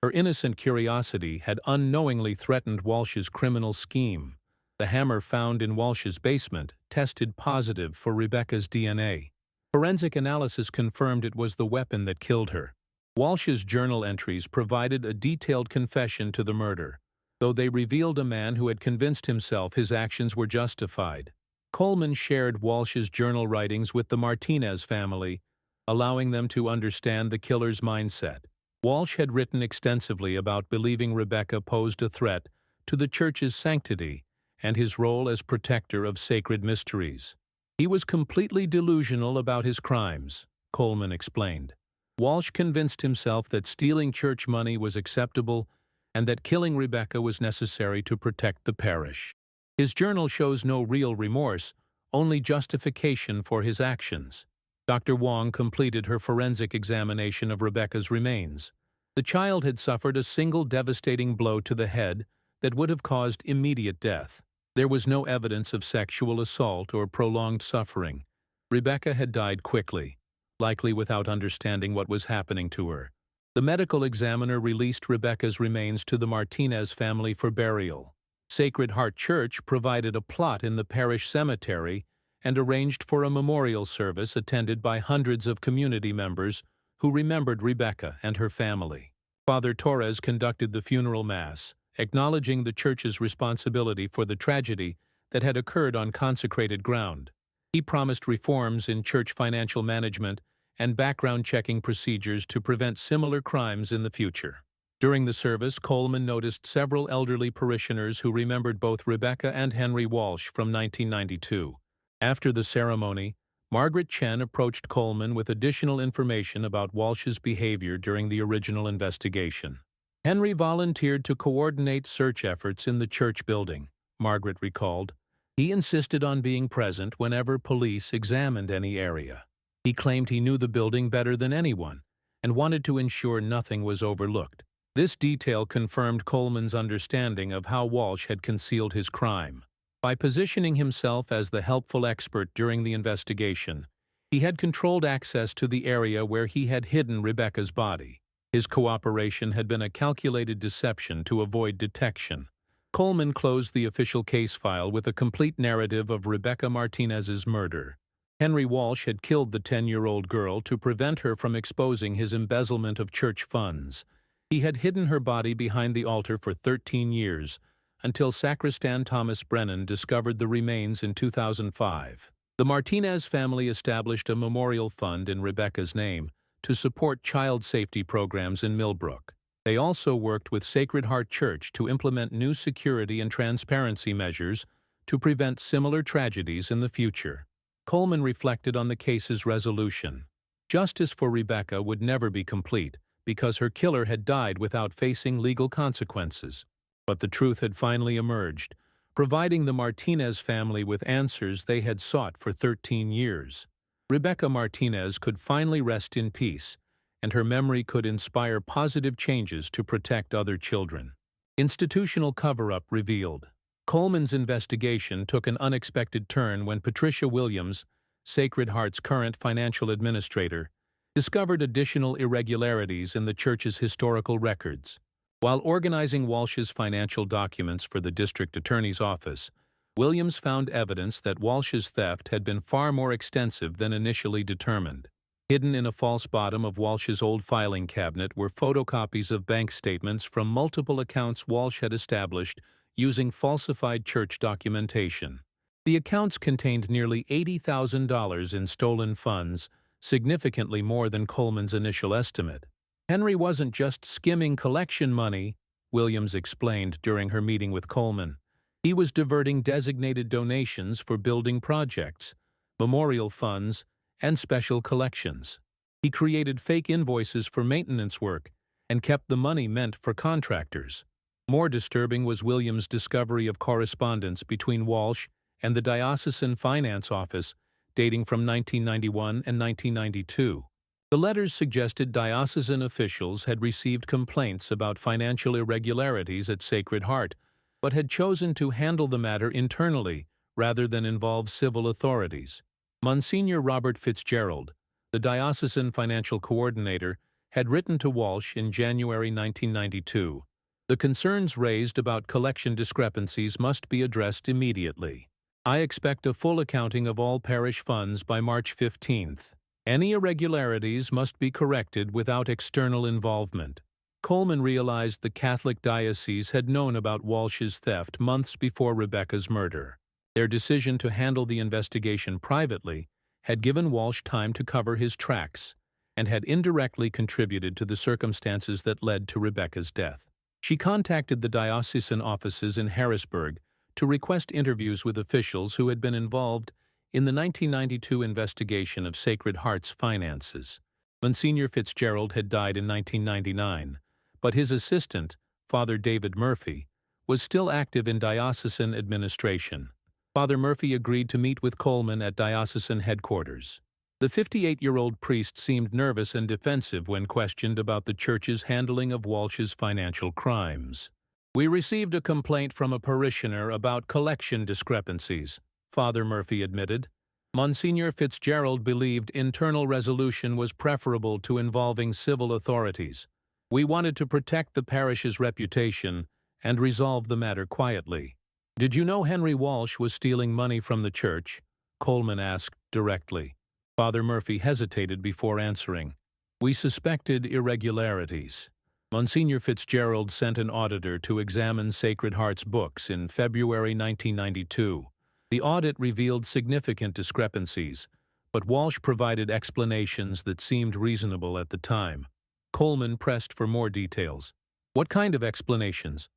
Her innocent curiosity had unknowingly threatened Walsh's criminal scheme. The hammer found in Walsh's basement tested positive for Rebecca's DNA. Forensic analysis confirmed it was the weapon that killed her. Walsh's journal entries provided a detailed confession to the murder, though they revealed a man who had convinced himself his actions were justified. Coleman shared Walsh's journal writings with the Martinez family, allowing them to understand the killer's mindset. Walsh had written extensively about believing Rebecca posed a threat to the church's sanctity and his role as protector of sacred mysteries. He was completely delusional about his crimes, Coleman explained. Walsh convinced himself that stealing church money was acceptable and that killing Rebecca was necessary to protect the parish. His journal shows no real remorse, only justification for his actions. Dr. Wong completed her forensic examination of Rebecca's remains. The child had suffered a single devastating blow to the head that would have caused immediate death. There was no evidence of sexual assault or prolonged suffering. Rebecca had died quickly, likely without understanding what was happening to her. The medical examiner released Rebecca's remains to the Martinez family for burial. Sacred Heart Church provided a plot in the parish cemetery and arranged for a memorial service attended by hundreds of community members who remembered Rebecca and her family. Father Torres conducted the funeral mass, acknowledging the church's responsibility for the tragedy that had occurred on consecrated ground. He promised reforms in church financial management and background-checking procedures to prevent similar crimes in the future. During the service, Coleman noticed several elderly parishioners who remembered both Rebecca and Henry Walsh from 1992. After the ceremony, Margaret Chen approached Coleman with additional information about Walsh's behavior during the original investigation. Henry volunteered to coordinate search efforts in the church building, Margaret recalled. He insisted on being present whenever police examined any area. He claimed he knew the building better than anyone and wanted to ensure nothing was overlooked. This detail confirmed Coleman's understanding of how Walsh had concealed his crime. By positioning himself as the helpful expert during the investigation, he had controlled access to the area where he had hidden Rebecca's body. His cooperation had been a calculated deception to avoid detection. Coleman closed the official case file with a complete narrative of Rebecca Martinez's murder. Henry Walsh had killed the 10-year-old girl to prevent her from exposing his embezzlement of church funds. He had hidden her body behind the altar for 13 years, until Sacristan Thomas Brennan discovered the remains in 2005. The Martinez family established a memorial fund in Rebecca's name to support child safety programs in Millbrook. They also worked with Sacred Heart Church to implement new security and transparency measures to prevent similar tragedies in the future. Coleman reflected on the case's resolution. Justice for Rebecca would never be complete because her killer had died without facing legal consequences. But the truth had finally emerged, providing the Martinez family with answers they had sought for 13 years. Rebecca Martinez could finally rest in peace, and her memory could inspire positive changes to protect other children. Institutional cover-up revealed. Coleman's investigation took an unexpected turn when Patricia Williams, Sacred Heart's current financial administrator, discovered additional irregularities in the church's historical records. While organizing Walsh's financial documents for the district attorney's office, Williams found evidence that Walsh's theft had been far more extensive than initially determined. Hidden in a false bottom of Walsh's old filing cabinet were photocopies of bank statements from multiple accounts Walsh had established using falsified church documentation. The accounts contained nearly $80,000 in stolen funds, significantly more than Coleman's initial estimate. Henry wasn't just skimming collection money, Williams explained during her meeting with Coleman. He was diverting designated donations for building projects, memorial funds, and special collections. He created fake invoices for maintenance work and kept the money meant for contractors. More disturbing was Williams' discovery of correspondence between Walsh and the Diocesan Finance Office dating from 1991 and 1992. The letters suggested diocesan officials had received complaints about financial irregularities at Sacred Heart, but had chosen to handle the matter internally rather than involve civil authorities. Monsignor Robert Fitzgerald, the diocesan financial coordinator, had written to Walsh in January 1992. The concerns raised about collection discrepancies must be addressed immediately. I expect a full accounting of all parish funds by March 15th. Any irregularities must be corrected without external involvement. Coleman realized the Catholic diocese had known about Walsh's theft months before Rebecca's murder. Their decision to handle the investigation privately had given Walsh time to cover his tracks and had indirectly contributed to the circumstances that led to Rebecca's death. She contacted the diocesan offices in Harrisburg to request interviews with officials who had been involved in the 1992 investigation of Sacred Heart's finances. Monsignor Fitzgerald had died in 1999, but his assistant, Father David Murphy, was still active in diocesan administration. Father Murphy agreed to meet with Coleman at diocesan headquarters. The 58-year-old priest seemed nervous and defensive when questioned about the church's handling of Walsh's financial crimes. "We received a complaint from a parishioner about collection discrepancies," Father Murphy admitted. Monsignor Fitzgerald believed internal resolution was preferable to involving civil authorities. "We wanted to protect the parish's reputation and resolve the matter quietly." "Did you know Henry Walsh was stealing money from the church?" Coleman asked directly. Father Murphy hesitated before answering. "We suspected irregularities. Monsignor Fitzgerald sent an auditor to examine Sacred Heart's books in February 1992. The audit revealed significant discrepancies, but Walsh provided explanations that seemed reasonable at the time." Coleman pressed for more details. "What kind of explanations?"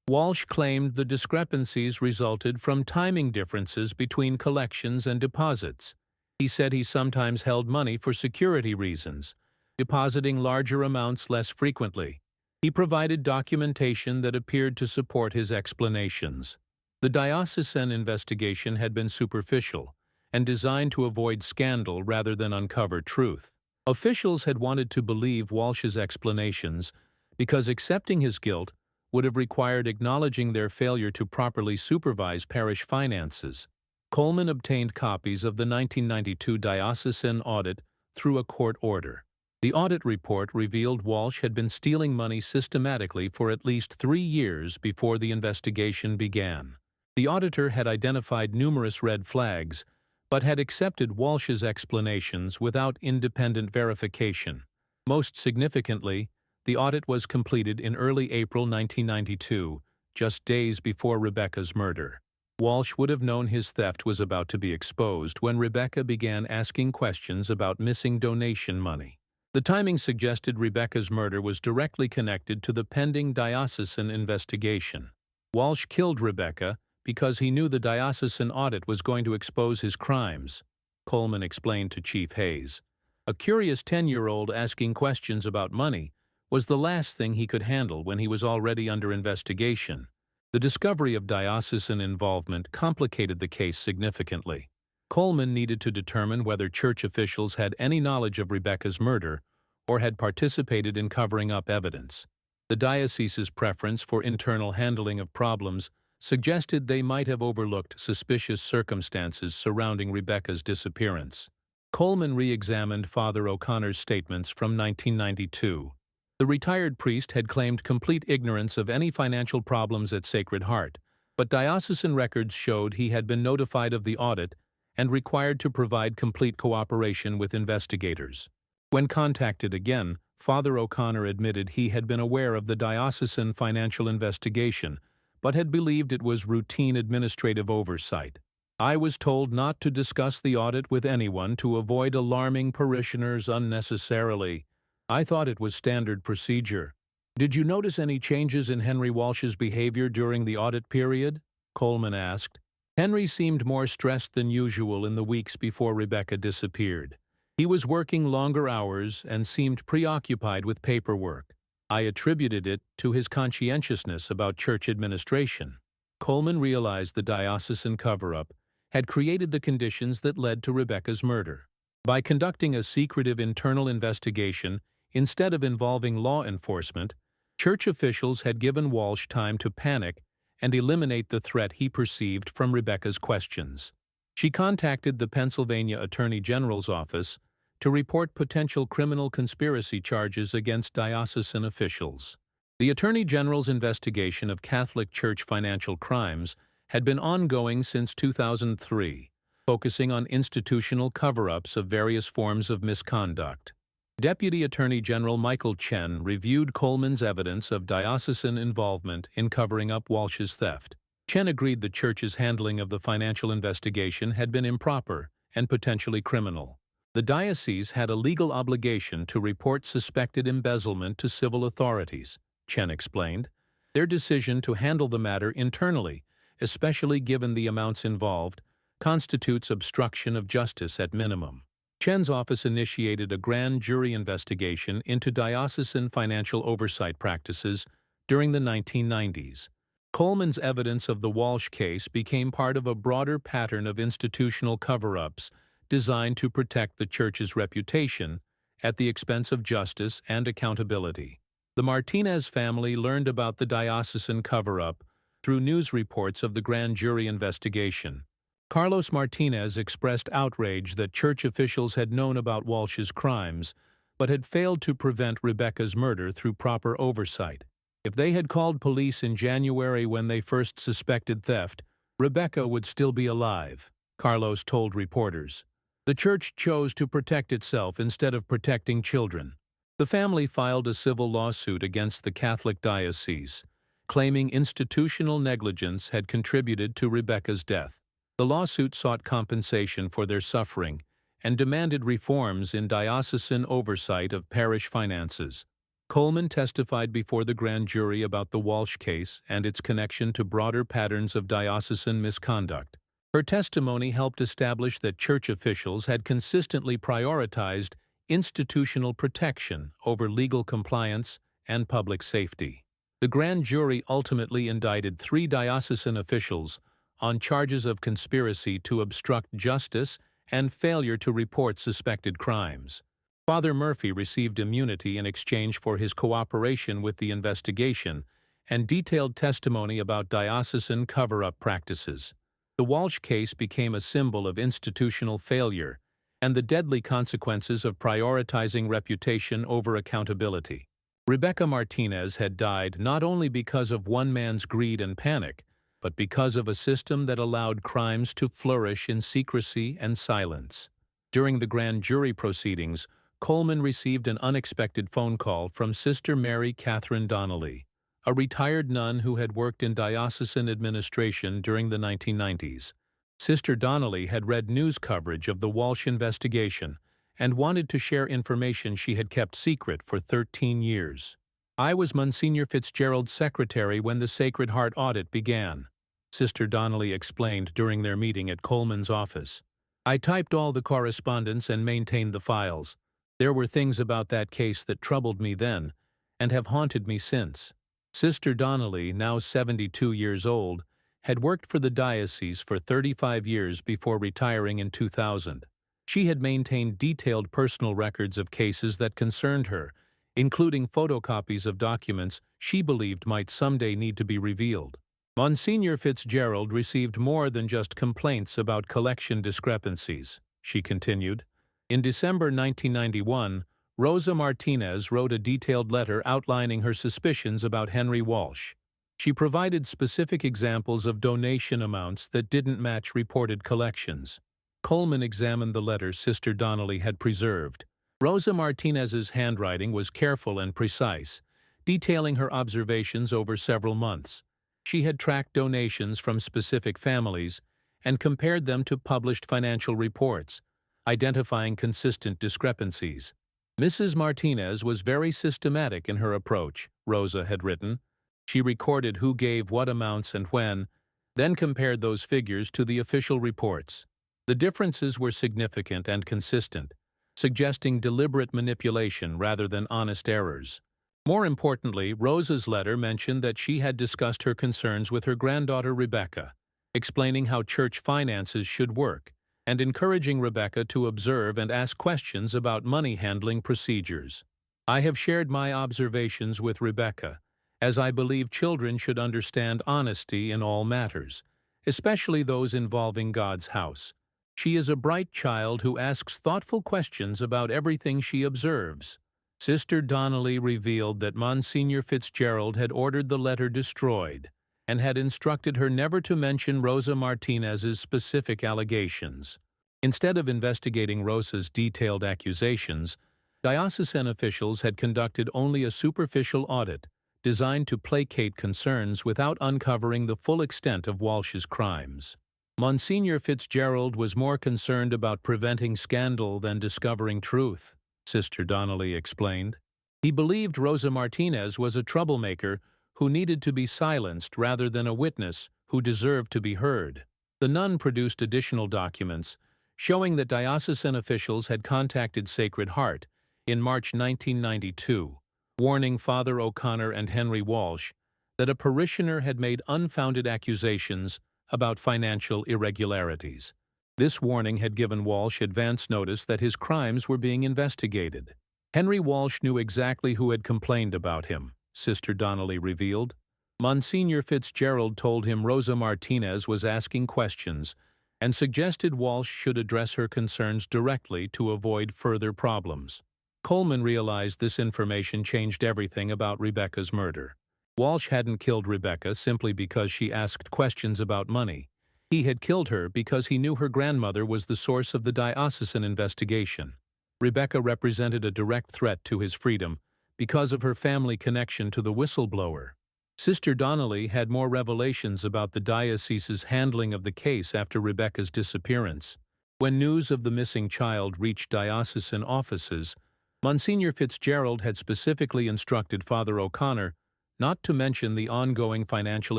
Walsh claimed the discrepancies resulted from timing differences between collections and deposits. He said he sometimes held money for security reasons, depositing larger amounts less frequently. He provided documentation that appeared to support his explanations. The diocesan investigation had been superficial and designed to avoid scandal rather than uncover truth. Officials had wanted to believe Walsh's explanations because accepting his guilt would have required acknowledging their failure to properly supervise parish finances. Coleman obtained copies of the 1992 diocesan audit through a court order. The audit report revealed Walsh had been stealing money systematically for at least 3 years before the investigation began. The auditor had identified numerous red flags, but had accepted Walsh's explanations without independent verification. Most significantly, the audit was completed in early April 1992, just days before Rebecca's murder. Walsh would have known his theft was about to be exposed when Rebecca began asking questions about missing donation money. The timing suggested Rebecca's murder was directly connected to the pending diocesan investigation. Walsh killed Rebecca because he knew the diocesan audit was going to expose his crimes, Coleman explained to Chief Hayes. A curious 10-year-old asking questions about money was the last thing he could handle when he was already under investigation. The discovery of diocesan involvement complicated the case significantly. Coleman needed to determine whether church officials had any knowledge of Rebecca's murder or had participated in covering up evidence. The diocese's preference for internal handling of problems suggested they might have overlooked suspicious circumstances surrounding Rebecca's disappearance. Coleman re-examined Father O'Connor's statements from 1992. The retired priest had claimed complete ignorance of any financial problems at Sacred Heart, but diocesan records showed he had been notified of the audit and required to provide complete cooperation with investigators. When contacted again, Father O'Connor admitted he had been aware of the diocesan financial investigation, but had believed it was routine administrative oversight. "I was told not to discuss the audit with anyone to avoid alarming parishioners unnecessarily. I thought it was standard procedure." "Did you notice any changes in Henry Walsh's behavior during the audit period?" Coleman asked. Henry seemed more stressed than usual in the weeks before Rebecca disappeared. He was working longer hours and seemed preoccupied with paperwork. "I attributed it to his conscientiousness about church administration." Coleman realized the diocesan cover-up had created the conditions that led to Rebecca's murder. By conducting a secretive internal investigation instead of involving law enforcement, church officials had given Walsh time to panic and eliminate the threat he perceived from Rebecca's questions. She contacted the Pennsylvania Attorney General's office to report potential criminal conspiracy charges against diocesan officials. The Attorney General's investigation of Catholic Church financial crimes had been ongoing since 2003, focusing on institutional cover-ups of various forms of misconduct. Deputy Attorney General Michael Chen reviewed Coleman's evidence of diocesan involvement in covering up Walsh's theft. Chen agreed the church's handling of the financial investigation had been improper and potentially criminal. The diocese had a legal obligation to report suspected embezzlement to civil authorities, Chen explained. Their decision to handle the matter internally, especially given the amounts involved, constitutes obstruction of justice at minimum. Chen's office initiated a grand jury investigation into diocesan financial oversight practices during the 1990s. Coleman's evidence of the Walsh case became part of a broader pattern of institutional cover-ups designed to protect the church's reputation at the expense of justice and accountability. The Martinez family learned about the diocesan cover-up through news reports of the grand jury investigation. Carlos Martinez expressed outrage that church officials had known about Walsh's crimes, but had failed to prevent Rebecca's murder through proper oversight. If they had called police in January when they first suspected theft, Rebecca would still be alive, Carlos told reporters. The church chose to protect itself instead of protecting children. The family filed a civil lawsuit against the Catholic diocese, claiming institutional negligence had contributed to Rebecca's death. The lawsuit sought compensation for their suffering and demanded reforms in diocesan oversight of parish finances. Coleman testified before the grand jury about the Walsh case and its connection to broader patterns of diocesan misconduct. Her testimony helped establish that church officials had consistently prioritized institutional protection over legal compliance and public safety. The grand jury ultimately indicted 3 diocesan officials on charges of conspiracy to obstruct justice and failure to report suspected crimes. Father Murphy received immunity in exchange for his cooperation with the investigation and detailed testimony about diocesan cover-up practices. The Walsh case became a symbol of institutional failure and the deadly consequences of prioritizing reputation over accountability. Rebecca Martinez had died not only because of one man's greed and panic, but because of a system that allowed crimes to flourish in secrecy and silence. During the grand jury proceedings, Coleman received an unexpected phone call from Sister Mary Catherine Donnelly, a retired nun who had worked in diocesan administration during the 1990s. Sister Donnelly had read news coverage of the Walsh investigation and wanted to share information she had kept secret for 13 years. "I was Monsignor Fitzgerald's secretary when the Sacred Heart audit began," Sister Donnelly explained during their meeting at Coleman's office. "I typed all the correspondence and maintained the files. There were things about that case that troubled me then and have haunted me since." Sister Donnelly, now 72 years old, had worked for the diocese for 35 years before retiring in 2000. She had maintained detailed personal records of cases that concerned her, including photocopies of documents she believed might someday need to be revealed. Monsignor Fitzgerald received more than just complaints about collection discrepancies, she continued. In December 1991, Rosa Martinez wrote a detailed letter outlining her suspicions about Henry Walsh. She provided specific examples of donation amounts that didn't match reported collections. Coleman examined the letter Sister Donnelly had preserved. Rosa Martinez's handwriting was careful and precise, detailing her observations over several months. She had tracked donations from specific families and compared them to published financial reports, identifying consistent discrepancies. "Mrs. Martinez was very systematic in her approach," Rosa had written. She recorded who gave what amounts and when, then compared those figures to the official reports. The differences were significant and consistent, suggesting deliberate manipulation rather than honest errors. More importantly, Rosa's letter mentioned that she had discussed her concerns with her granddaughter Rebecca, explaining how church finances should work, and encouraging Rebecca to observe and ask questions about money handling procedures. "I have shared my observations with Rebecca, as I believe children should understand honesty in all matters, especially those involving God's house," She is a bright child who asks thoughtful questions about everything she observes. Sister Donnelly revealed that Monsignor Fitzgerald had ordered the letter destroyed and had instructed her never to mention Rosa Martinez's specific allegations. Instead of investigating Rosa's detailed accusations, diocesan officials had conducted only a superficial audit designed to placate concerns without uncovering the full extent of Walsh's crimes. Monsignor Fitzgerald was more concerned about preventing scandal than discovering truth, Sister Donnelly explained. He believed Rosa Martinez was a troublemaker who needed to be silenced rather than a witness who deserved to be heard. The nun produced additional documents showing that diocesan officials had contacted Sacred Heart in March 1992, warning Father O'Connor and Henry Walsh that a parishioner had made unfounded accusations about financial irregularities. This warning had given Walsh advance notice that his crimes were being investigated. Henry Walsh knew exactly who had complained about him, Sister Donnelly revealed. Monsignor Fitzgerald told him Rosa Martinez was asking questions and suggested Walsh should address her concerns directly to avoid further problems. Coleman realized this information changed everything about Rebecca's murder. Walsh hadn't killed Rebecca simply because she asked questions about money. He had killed her because he knew her grandmother was the source of the diocesan investigation. Rebecca represented a direct threat to his freedom because of her family connection to the whistleblower. Sister Donnelly had more revelations about the diocese's handling of the case after Rebecca's disappearance. When news of the missing child reached diocesan offices, Monsignor Fitzgerald had specifically instructed Father O'Connor not to mention the ongoing financial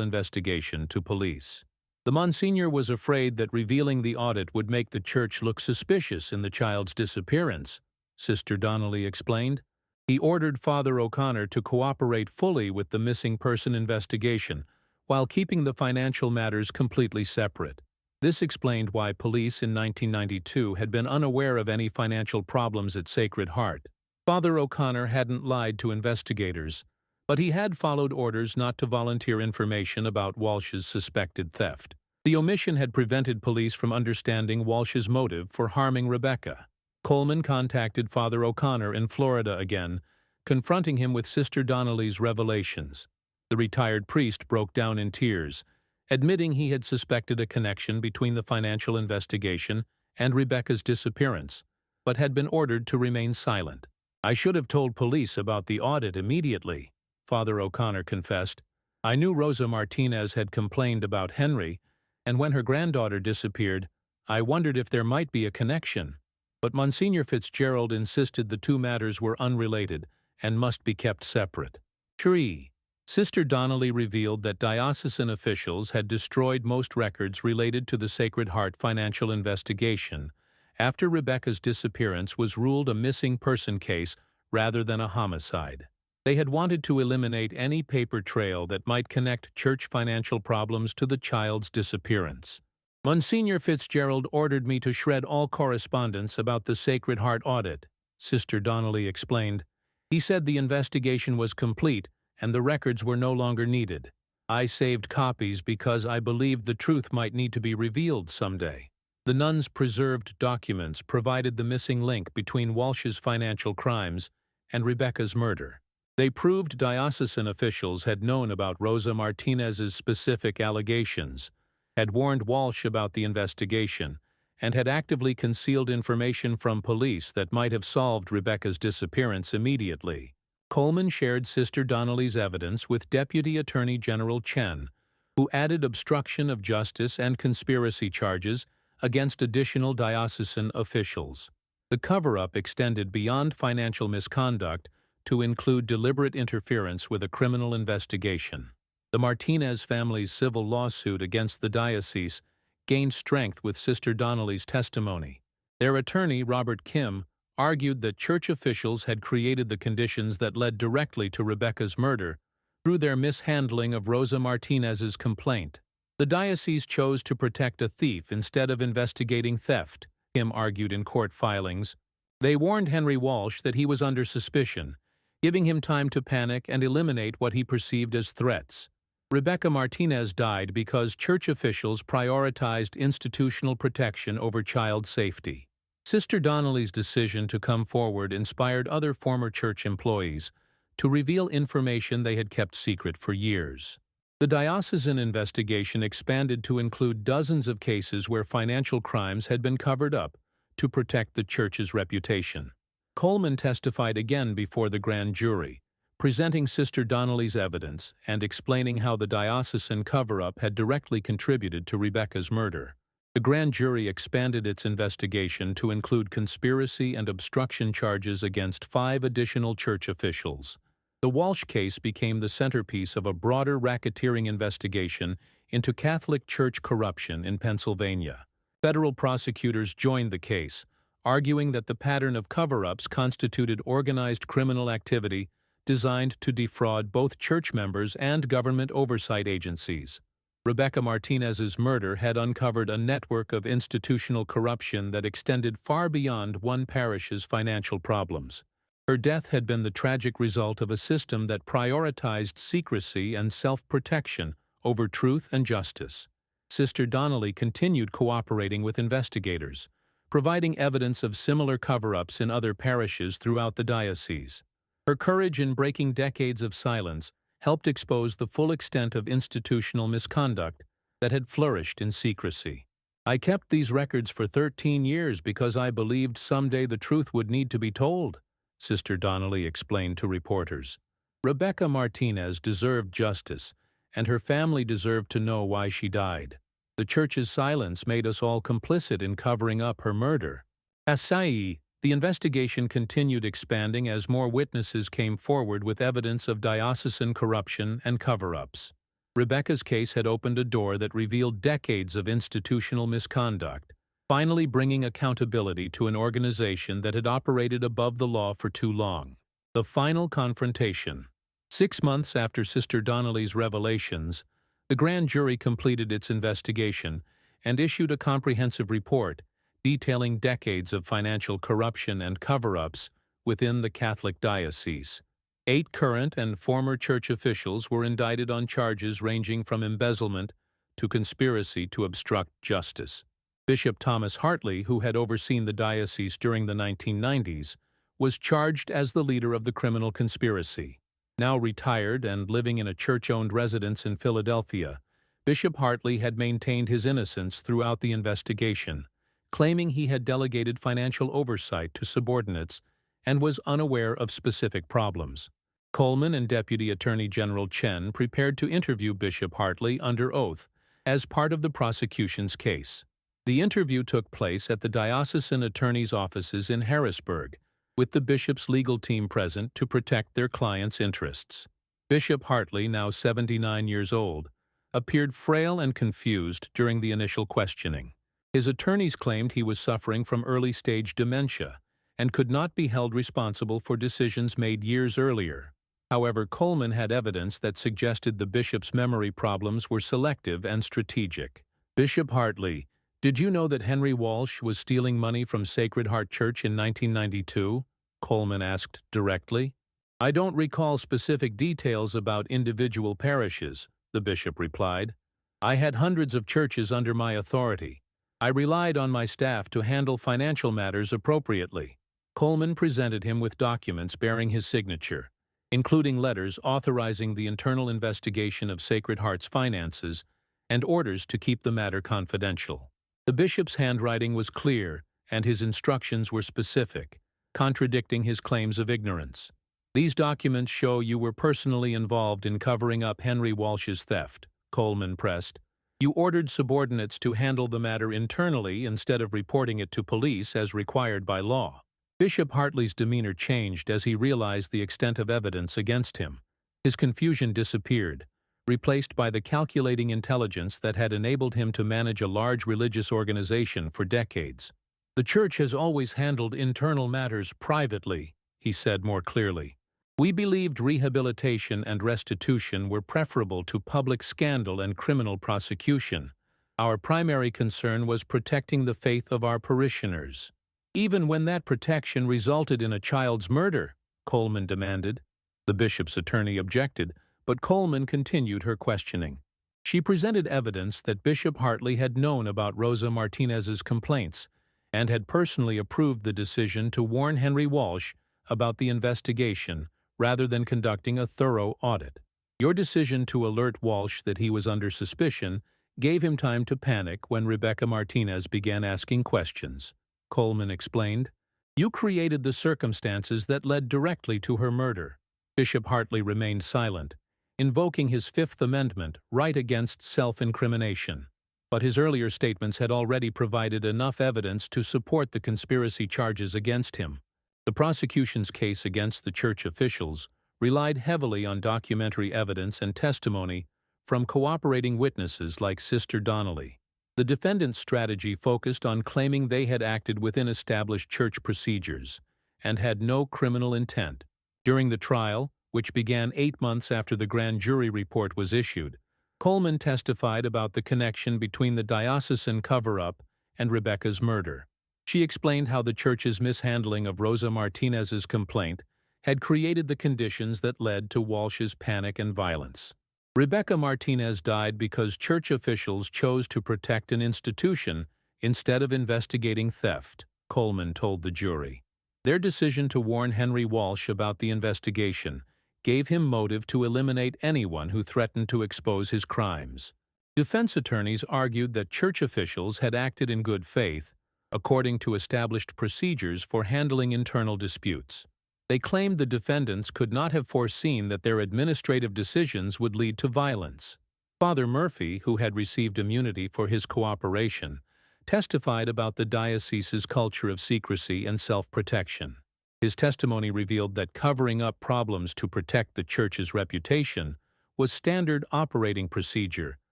investigation to police. The Monsignor was afraid that revealing the audit would make the church look suspicious in the child's disappearance, Sister Donnelly explained. He ordered Father O'Connor to cooperate fully with the missing person investigation while keeping the financial matters completely separate. This explained why police in 1992 had been unaware of any financial problems at Sacred Heart. Father O'Connor hadn't lied to investigators, but he had followed orders not to volunteer information about Walsh's suspected theft. The omission had prevented police from understanding Walsh's motive for harming Rebecca. Coleman contacted Father O'Connor in Florida again, confronting him with Sister Donnelly's revelations. The retired priest broke down in tears, admitting he had suspected a connection between the financial investigation and Rebecca's disappearance, but had been ordered to remain silent. "I should have told police about the audit immediately," Father O'Connor confessed. "I knew Rosa Martinez had complained about Henry, and when her granddaughter disappeared, I wondered if there might be a connection. But Monsignor Fitzgerald insisted the two matters were unrelated and must be kept separate." 3. Sister Donnelly revealed that diocesan officials had destroyed most records related to the Sacred Heart financial investigation after Rebecca's disappearance was ruled a missing person case rather than a homicide. They had wanted to eliminate any paper trail that might connect church financial problems to the child's disappearance. "Monsignor Fitzgerald ordered me to shred all correspondence about the Sacred Heart audit," Sister Donnelly explained. "He said the investigation was complete and the records were no longer needed. I saved copies because I believed the truth might need to be revealed someday." The nuns' preserved documents provided the missing link between Walsh's financial crimes and Rebecca's murder. They proved diocesan officials had known about Rosa Martinez's specific allegations, had warned Walsh about the investigation, and had actively concealed information from police that might have solved Rebecca's disappearance immediately. Coleman shared Sister Donnelly's evidence with Deputy Attorney General Chen, who added obstruction of justice and conspiracy charges against additional diocesan officials. The cover-up extended beyond financial misconduct to include deliberate interference with a criminal investigation. The Martinez family's civil lawsuit against the diocese gained strength with Sister Donnelly's testimony. Their attorney, Robert Kim, argued that church officials had created the conditions that led directly to Rebecca's murder through their mishandling of Rosa Martinez's complaint. The diocese chose to protect a thief instead of investigating theft, Kim argued in court filings. They warned Henry Walsh that he was under suspicion, giving him time to panic and eliminate what he perceived as threats. Rebecca Martinez died because church officials prioritized institutional protection over child safety. Sister Donnelly's decision to come forward inspired other former church employees to reveal information they had kept secret for years. The diocesan investigation expanded to include dozens of cases where financial crimes had been covered up to protect the church's reputation. Coleman testified again before the grand jury, presenting Sister Donnelly's evidence and explaining how the diocesan cover-up had directly contributed to Rebecca's murder. The grand jury expanded its investigation to include conspiracy and obstruction charges against 5 additional church officials. The Walsh case became the centerpiece of a broader racketeering investigation into Catholic Church corruption in Pennsylvania. Federal prosecutors joined the case, arguing that the pattern of cover-ups constituted organized criminal activity designed to defraud both church members and government oversight agencies. Rebecca Martinez's murder had uncovered a network of institutional corruption that extended far beyond one parish's financial problems. Her death had been the tragic result of a system that prioritized secrecy and self-protection over truth and justice. Sister Donnelly continued cooperating with investigators, providing evidence of similar cover-ups in other parishes throughout the diocese. Her courage in breaking decades of silence helped expose the full extent of institutional misconduct that had flourished in secrecy. "I kept these records for 13 years because I believed someday the truth would need to be told," Sister Donnelly explained to reporters. Rebecca Martinez deserved justice, and her family deserved to know why she died. The church's silence made us all complicit in covering up her murder. Asai, the investigation continued expanding as more witnesses came forward with evidence of diocesan corruption and cover-ups. Rebecca's case had opened a door that revealed decades of institutional misconduct, finally bringing accountability to an organization that had operated above the law for too long. The final confrontation. 6 months after Sister Donnelly's revelations, the grand jury completed its investigation and issued a comprehensive report detailing decades of financial corruption and cover-ups within the Catholic diocese. 8 current and former church officials were indicted on charges ranging from embezzlement to conspiracy to obstruct justice. Bishop Thomas Hartley, who had overseen the diocese during the 1990s, was charged as the leader of the criminal conspiracy. Now retired and living in a church-owned residence in Philadelphia, Bishop Hartley had maintained his innocence throughout the investigation, claiming he had delegated financial oversight to subordinates and was unaware of specific problems. Coleman and Deputy Attorney General Chen prepared to interview Bishop Hartley under oath as part of the prosecution's case. The interview took place at the diocesan attorney's offices in Harrisburg, with the bishop's legal team present to protect their clients' interests. Bishop Hartley, now 79 years old, appeared frail and confused during the initial questioning. His attorneys claimed he was suffering from early-stage dementia and could not be held responsible for decisions made years earlier. However, Coleman had evidence that suggested the bishop's memory problems were selective and strategic. "Bishop Hartley, did you know that Henry Walsh was stealing money from Sacred Heart Church in 1992? Coleman asked directly. "I don't recall specific details about individual parishes," the bishop replied. "I had hundreds of churches under my authority. I relied on my staff to handle financial matters appropriately." Coleman presented him with documents bearing his signature, including letters authorizing the internal investigation of Sacred Heart's finances and orders to keep the matter confidential. The bishop's handwriting was clear, and his instructions were specific, contradicting his claims of ignorance. "These documents show you were personally involved in covering up Henry Walsh's theft," Coleman pressed. "You ordered subordinates to handle the matter internally instead of reporting it to police as required by law." Bishop Hartley's demeanor changed as he realized the extent of evidence against him. His confusion disappeared, replaced by the calculating intelligence that had enabled him to manage a large religious organization for decades. "The church has always handled internal matters privately," he said more clearly. "We believed rehabilitation and restitution were preferable to public scandal and criminal prosecution. Our primary concern was protecting the faith of our parishioners." "Even when that protection resulted in a child's murder?" Coleman demanded. The bishop's attorney objected, but Coleman continued her questioning. She presented evidence that Bishop Hartley had known about Rosa Martinez's complaints and had personally approved the decision to warn Henry Walsh about the investigation rather than conducting a thorough audit. Your decision to alert Walsh that he was under suspicion gave him time to panic when Rebecca Martinez began asking questions, Coleman explained. You created the circumstances that led directly to her murder. Bishop Hartley remained silent, invoking his Fifth Amendment right against self-incrimination. But his earlier statements had already provided enough evidence to support the conspiracy charges against him. The prosecution's case against the church officials relied heavily on documentary evidence and testimony from cooperating witnesses like Sister Donnelly. The defendant's strategy focused on claiming they had acted within established church procedures and had no criminal intent. During the trial, which began 8 months after the grand jury report was issued, Coleman testified about the connection between the diocesan cover-up and Rebecca's murder. She explained how the church's mishandling of Rosa Martinez's complaint had created the conditions that led to Walsh's panic and violence. Rebecca Martinez died because church officials chose to protect an institution instead of investigating theft, Coleman told the jury. Their decision to warn Henry Walsh about the investigation gave him motive to eliminate anyone who threatened to expose his crimes. Defense attorneys argued that church officials had acted in good faith, according to established procedures for handling internal disputes. They claimed the defendants could not have foreseen that their administrative decisions would lead to violence. Father Murphy, who had received immunity for his cooperation, testified about the diocese's culture of secrecy and self-protection. His testimony revealed that covering up problems to protect the church's reputation was standard operating procedure,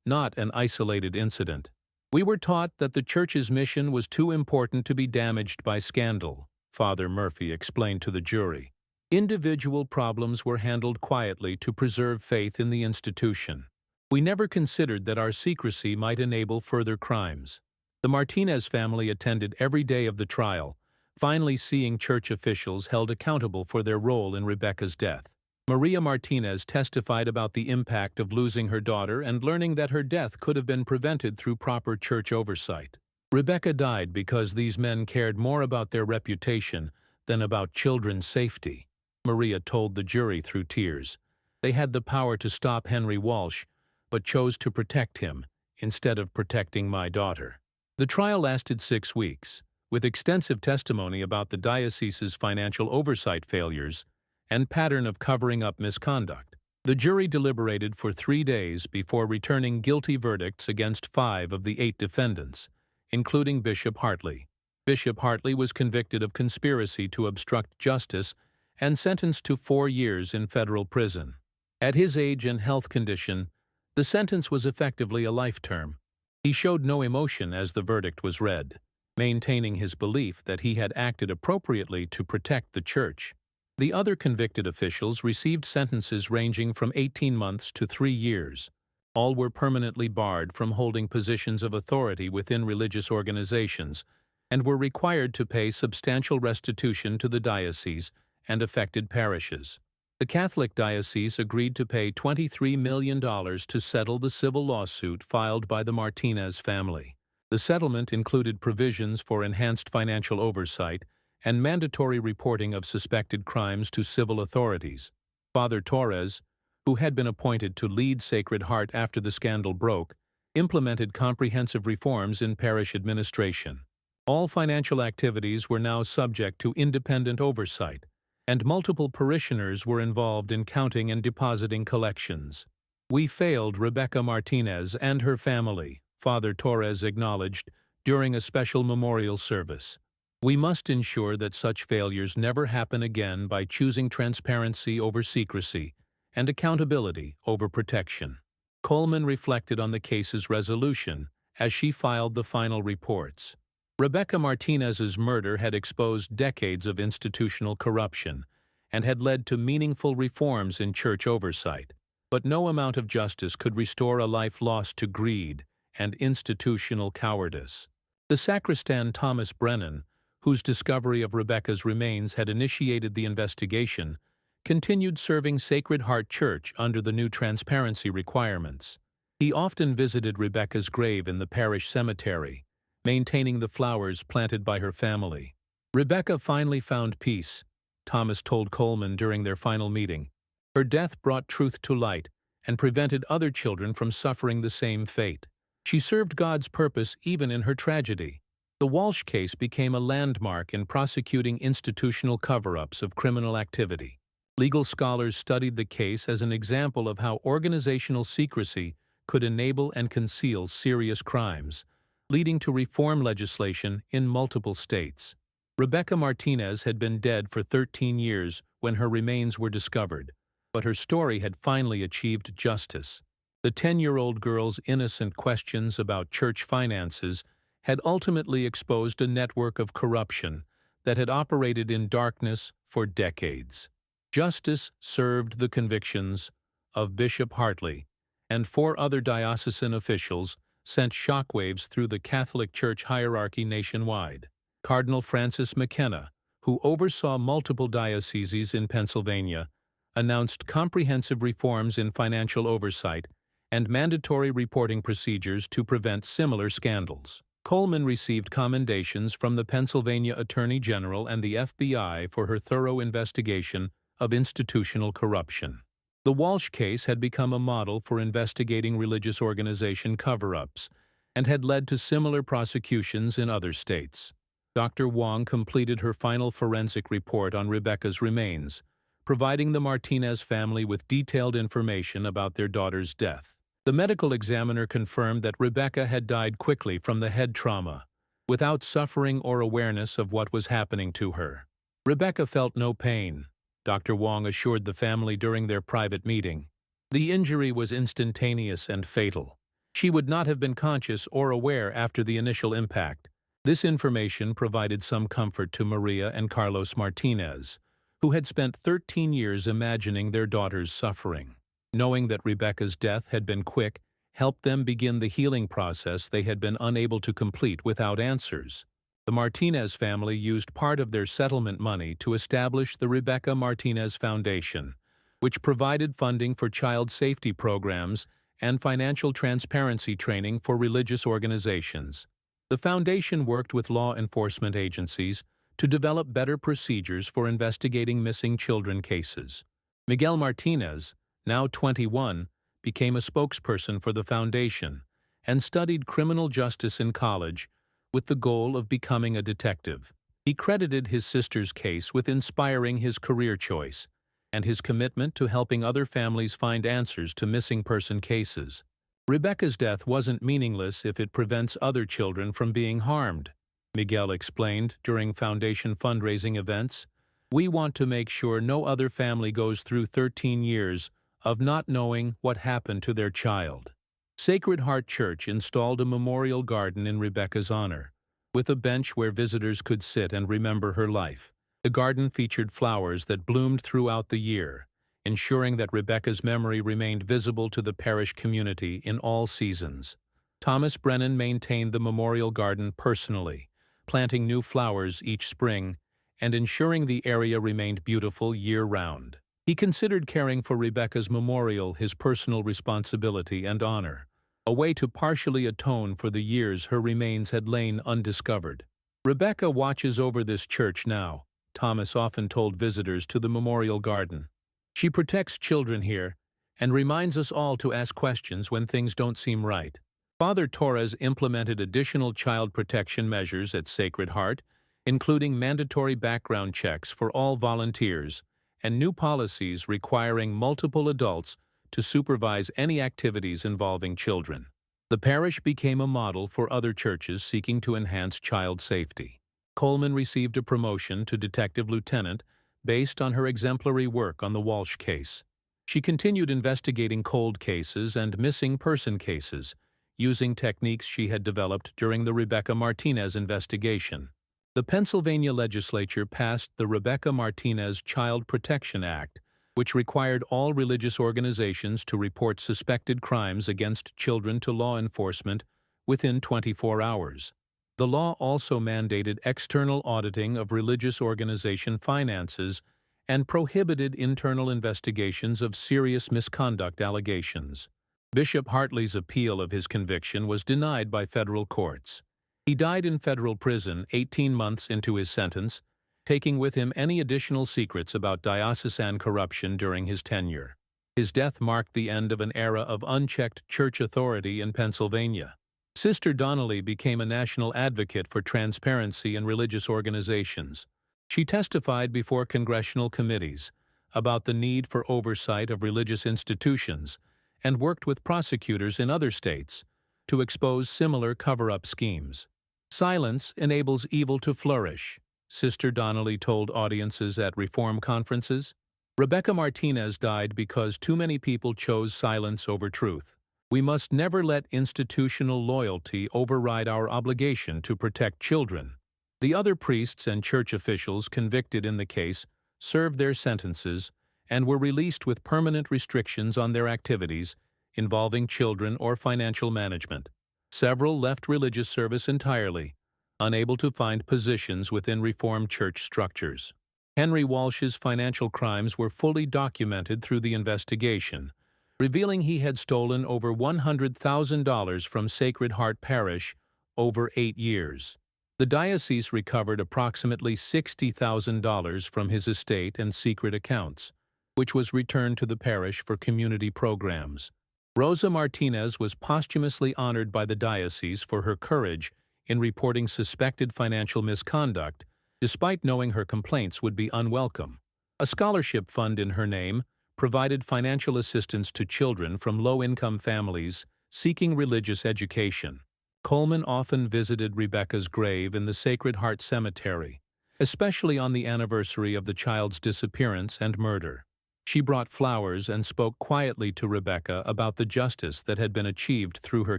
not an isolated incident. We were taught that the church's mission was too important to be damaged by scandal, Father Murphy explained to the jury. Individual problems were handled quietly to preserve faith in the institution. We never considered that our secrecy might enable further crimes. The Martinez family attended every day of the trial, finally seeing church officials held accountable for their role in Rebecca's death. Maria Martinez testified about the impact of losing her daughter and learning that her death could have been prevented through proper church oversight. Rebecca died because these men cared more about their reputation than about children's safety, Maria told the jury through tears. They had the power to stop Henry Walsh, but chose to protect him instead of protecting my daughter. The trial lasted 6 weeks, with extensive testimony about the diocese's financial oversight failures and pattern of covering up misconduct. The jury deliberated for 3 days before returning guilty verdicts against 5 of the 8 defendants, including Bishop Hartley. Bishop Hartley was convicted of conspiracy to obstruct justice and sentenced to 4 years in federal prison. At his age and health condition, the sentence was effectively a life term. He showed no emotion as the verdict was read, maintaining his belief that he had acted appropriately to protect the church. The other convicted officials received sentences ranging from 18 months to 3 years. All were permanently barred from holding positions of authority within religious organizations and were required to pay substantial restitution to the diocese and affected parishes. The Catholic diocese agreed to pay $23 million to settle the civil lawsuit filed by the Martinez family. The settlement included provisions for enhanced financial oversight and mandatory reporting of suspected crimes to civil authorities. Father Torres, who had been appointed to lead Sacred Heart after the scandal broke, implemented comprehensive reforms in parish administration. All financial activities were now subject to independent oversight, and multiple parishioners were involved in counting and depositing collections. We failed Rebecca Martinez and her family, Father Torres acknowledged during a special memorial service. We must ensure that such failures never happen again by choosing transparency over secrecy and accountability over protection. Coleman reflected on the case's resolution as she filed the final reports. Rebecca Martinez's murder had exposed decades of institutional corruption and had led to meaningful reforms in church oversight, but no amount of justice could restore a life lost to greed and institutional cowardice. The Sacristan Thomas Brennan, whose discovery of Rebecca's remains had initiated the investigation, continued serving Sacred Heart Church under the new transparency requirements. He often visited Rebecca's grave in the parish cemetery, maintaining the flowers planted by her family. Rebecca finally found peace, Thomas told Coleman during their final meeting. Her death brought truth to light and prevented other children from suffering the same fate. She served God's purpose even in her tragedy. The Walsh case became a landmark in prosecuting institutional cover-ups of criminal activity. Legal scholars studied the case as an example of how organizational secrecy could enable and conceal serious crimes, leading to reform legislation in multiple states. Rebecca Martinez had been dead for 13 years when her remains were discovered, but her story had finally achieved justice. The 10-year-old girl's innocent questions about church finances had ultimately exposed a network of corruption that had operated in darkness for decades. Justice served the convictions of Bishop Hartley, and 4 other diocesan officials sent shockwaves through the Catholic Church hierarchy nationwide. Cardinal Francis McKenna, who oversaw multiple dioceses in Pennsylvania, announced comprehensive reforms in financial oversight and mandatory reporting procedures to prevent similar scandals. Coleman received commendations from the Pennsylvania Attorney General and the FBI for her thorough investigation of institutional corruption. The Walsh case had become a model for investigating religious organization cover-ups and had led to similar prosecutions in other states. Dr. Wong completed her final forensic report on Rebecca's remains, providing the Martinez family with detailed information about their daughter's death. The medical examiner confirmed that Rebecca had died quickly from the head trauma, without suffering or awareness of what was happening to her. Rebecca felt no pain, Dr. Wong assured the family during their private meeting. The injury was instantaneous and fatal. She would not have been conscious or aware after the initial impact. This information provided some comfort to Maria and Carlos Martinez, who had spent 13 years imagining their daughter's suffering. Knowing that Rebecca's death had been quick helped them begin the healing process they had been unable to complete without answers. The Martinez family used part of their settlement money to establish the Rebecca Martinez Foundation, which provided funding for child safety programs and financial transparency training for religious organizations. The foundation worked with law enforcement agencies to develop better procedures for investigating missing children cases. Miguel Martinez, now 21, became a spokesperson for the foundation and studied criminal justice in college with the goal of becoming a detective. He credited his sister's case with inspiring his career choice and his commitment to helping other families find answers to missing person cases. Rebecca's death wasn't meaningless if it prevents other children from being harmed, Miguel explained during foundation fundraising events. We want to make sure no other family goes through 13 years of not knowing what happened to their child. Sacred Heart Church installed a memorial garden in Rebecca's honor, with a bench where visitors could sit and remember her life. The garden featured flowers that bloomed throughout the year, ensuring that Rebecca's memory remained visible to the parish community in all seasons. Thomas Brennan maintained the memorial garden personally, planting new flowers each spring and ensuring the area remained beautiful year-round. He considered caring for Rebecca's memorial his personal responsibility and honor, a way to partially atone for the years her remains had lain undiscovered. Rebecca watches over this church now, Thomas often told visitors to the memorial garden. She protects children here and reminds us all to ask questions when things don't seem right. Father Torres implemented additional child protection measures at Sacred Heart, including mandatory background checks for all volunteers and new policies requiring multiple adults to supervise any activities involving children. The parish became a model for other churches seeking to enhance child safety. Coleman received a promotion to detective lieutenant based on her exemplary work on the Walsh case. She continued investigating cold cases and missing person cases, using techniques she had developed during the Rebecca Martinez investigation. The Pennsylvania legislature passed the Rebecca Martinez Child Protection Act, which required all religious organizations to report suspected crimes against children to law enforcement within 24 hours. The law also mandated external auditing of religious organization finances and prohibited internal investigations of serious misconduct allegations. Bishop Hartley's appeal of his conviction was denied by federal courts. He died in federal prison 18 months into his sentence, taking with him any additional secrets about diocesan corruption during his tenure. His death marked the end of an era of unchecked church authority in Pennsylvania. Sister Donnelly became a national advocate for transparency in religious organizations. She testified before congressional committees about the need for oversight of religious institutions and worked with prosecutors in other states to expose similar cover-up schemes. Silence enables evil to flourish, Sister Donnelly told audiences at reform conferences. Rebecca Martinez died because too many people chose silence over truth. We must never let institutional loyalty override our obligation to protect children. The other priests and church officials convicted in the case served their sentences and were released with permanent restrictions on their activities involving children or financial management. Several left religious service entirely, unable to find positions within Reformed church structures. Henry Walsh's financial crimes were fully documented through the investigation, revealing he had stolen over $100,000 from Sacred Heart Parish over 8 years. The diocese recovered approximately $60,000 from his estate and secret accounts, which was returned to the parish for community programs. Rosa Martinez was posthumously honored by the diocese for her courage in reporting suspected financial misconduct, despite knowing her complaints would be unwelcome. A scholarship fund in her name provided financial assistance to children from low-income families seeking religious education. Coleman often visited Rebecca's grave in the Sacred Heart Cemetery, especially on the anniversary of the child's disappearance and murder. She brought flowers and spoke quietly to Rebecca about the justice that had been achieved through her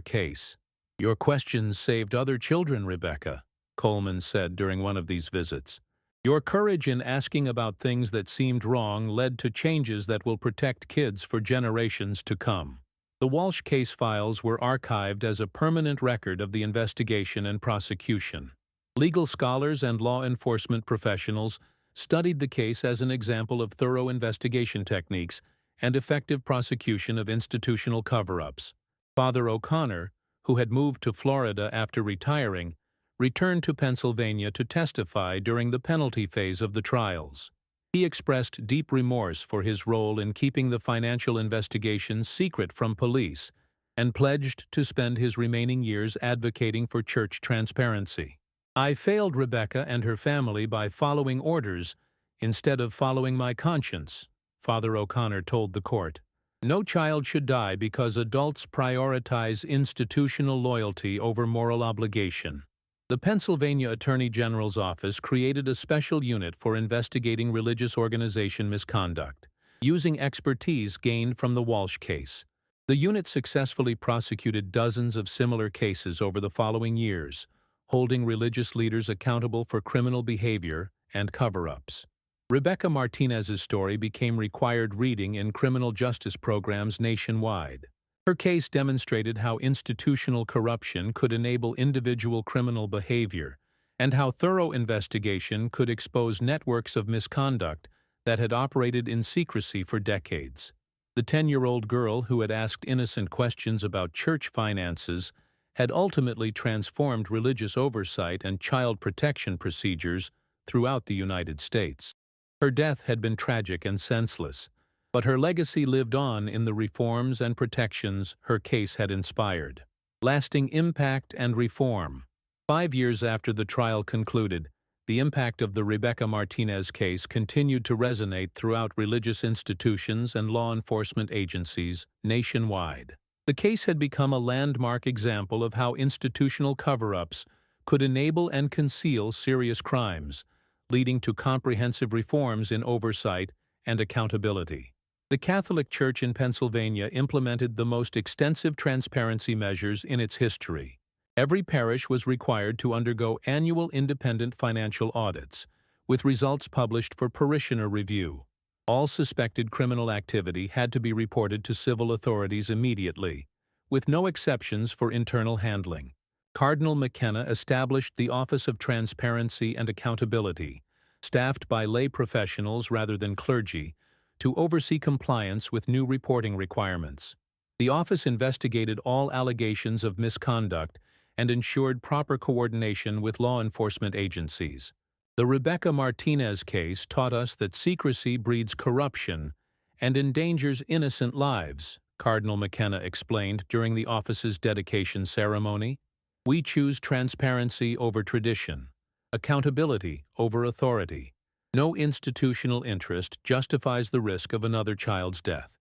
case. "Your questions saved other children, Rebecca," Coleman said during one of these visits. "Your courage in asking about things that seemed wrong led to changes that will protect kids for generations to come." The Walsh case files were archived as a permanent record of the investigation and prosecution. Legal scholars and law enforcement professionals studied the case as an example of thorough investigation techniques and effective prosecution of institutional cover-ups. Father O'Connor, who had moved to Florida after retiring, returned to Pennsylvania to testify during the penalty phase of the trials. He expressed deep remorse for his role in keeping the financial investigation secret from police and pledged to spend his remaining years advocating for church transparency. "I failed Rebecca and her family by following orders instead of following my conscience," Father O'Connor told the court. "No child should die because adults prioritize institutional loyalty over moral obligation." The Pennsylvania Attorney General's office created a special unit for investigating religious organization misconduct, using expertise gained from the Walsh case. The unit successfully prosecuted dozens of similar cases over the following years, holding religious leaders accountable for criminal behavior and cover-ups. Rebecca Martinez's story became required reading in criminal justice programs nationwide. Her case demonstrated how institutional corruption could enable individual criminal behavior, and how thorough investigation could expose networks of misconduct that had operated in secrecy for decades. The 10-year-old girl who had asked innocent questions about church finances had ultimately transformed religious oversight and child protection procedures throughout the United States. Her death had been tragic and senseless, but her legacy lived on in the reforms and protections her case had inspired. Lasting impact and reform. 5 years after the trial concluded, the impact of the Rebecca Martinez case continued to resonate throughout religious institutions and law enforcement agencies nationwide. The case had become a landmark example of how institutional cover-ups could enable and conceal serious crimes, leading to comprehensive reforms in oversight and accountability. The Catholic Church in Pennsylvania implemented the most extensive transparency measures in its history. Every parish was required to undergo annual independent financial audits, with results published for parishioner review. All suspected criminal activity had to be reported to civil authorities immediately, with no exceptions for internal handling. Cardinal McKenna established the Office of Transparency and Accountability, staffed by lay professionals rather than clergy, to oversee compliance with new reporting requirements. The office investigated all allegations of misconduct and ensured proper coordination with law enforcement agencies. The Rebecca Martinez case taught us that secrecy breeds corruption and endangers innocent lives, Cardinal McKenna explained during the office's dedication ceremony. We choose transparency over tradition, accountability over authority. No institutional interest justifies the risk of another child's death.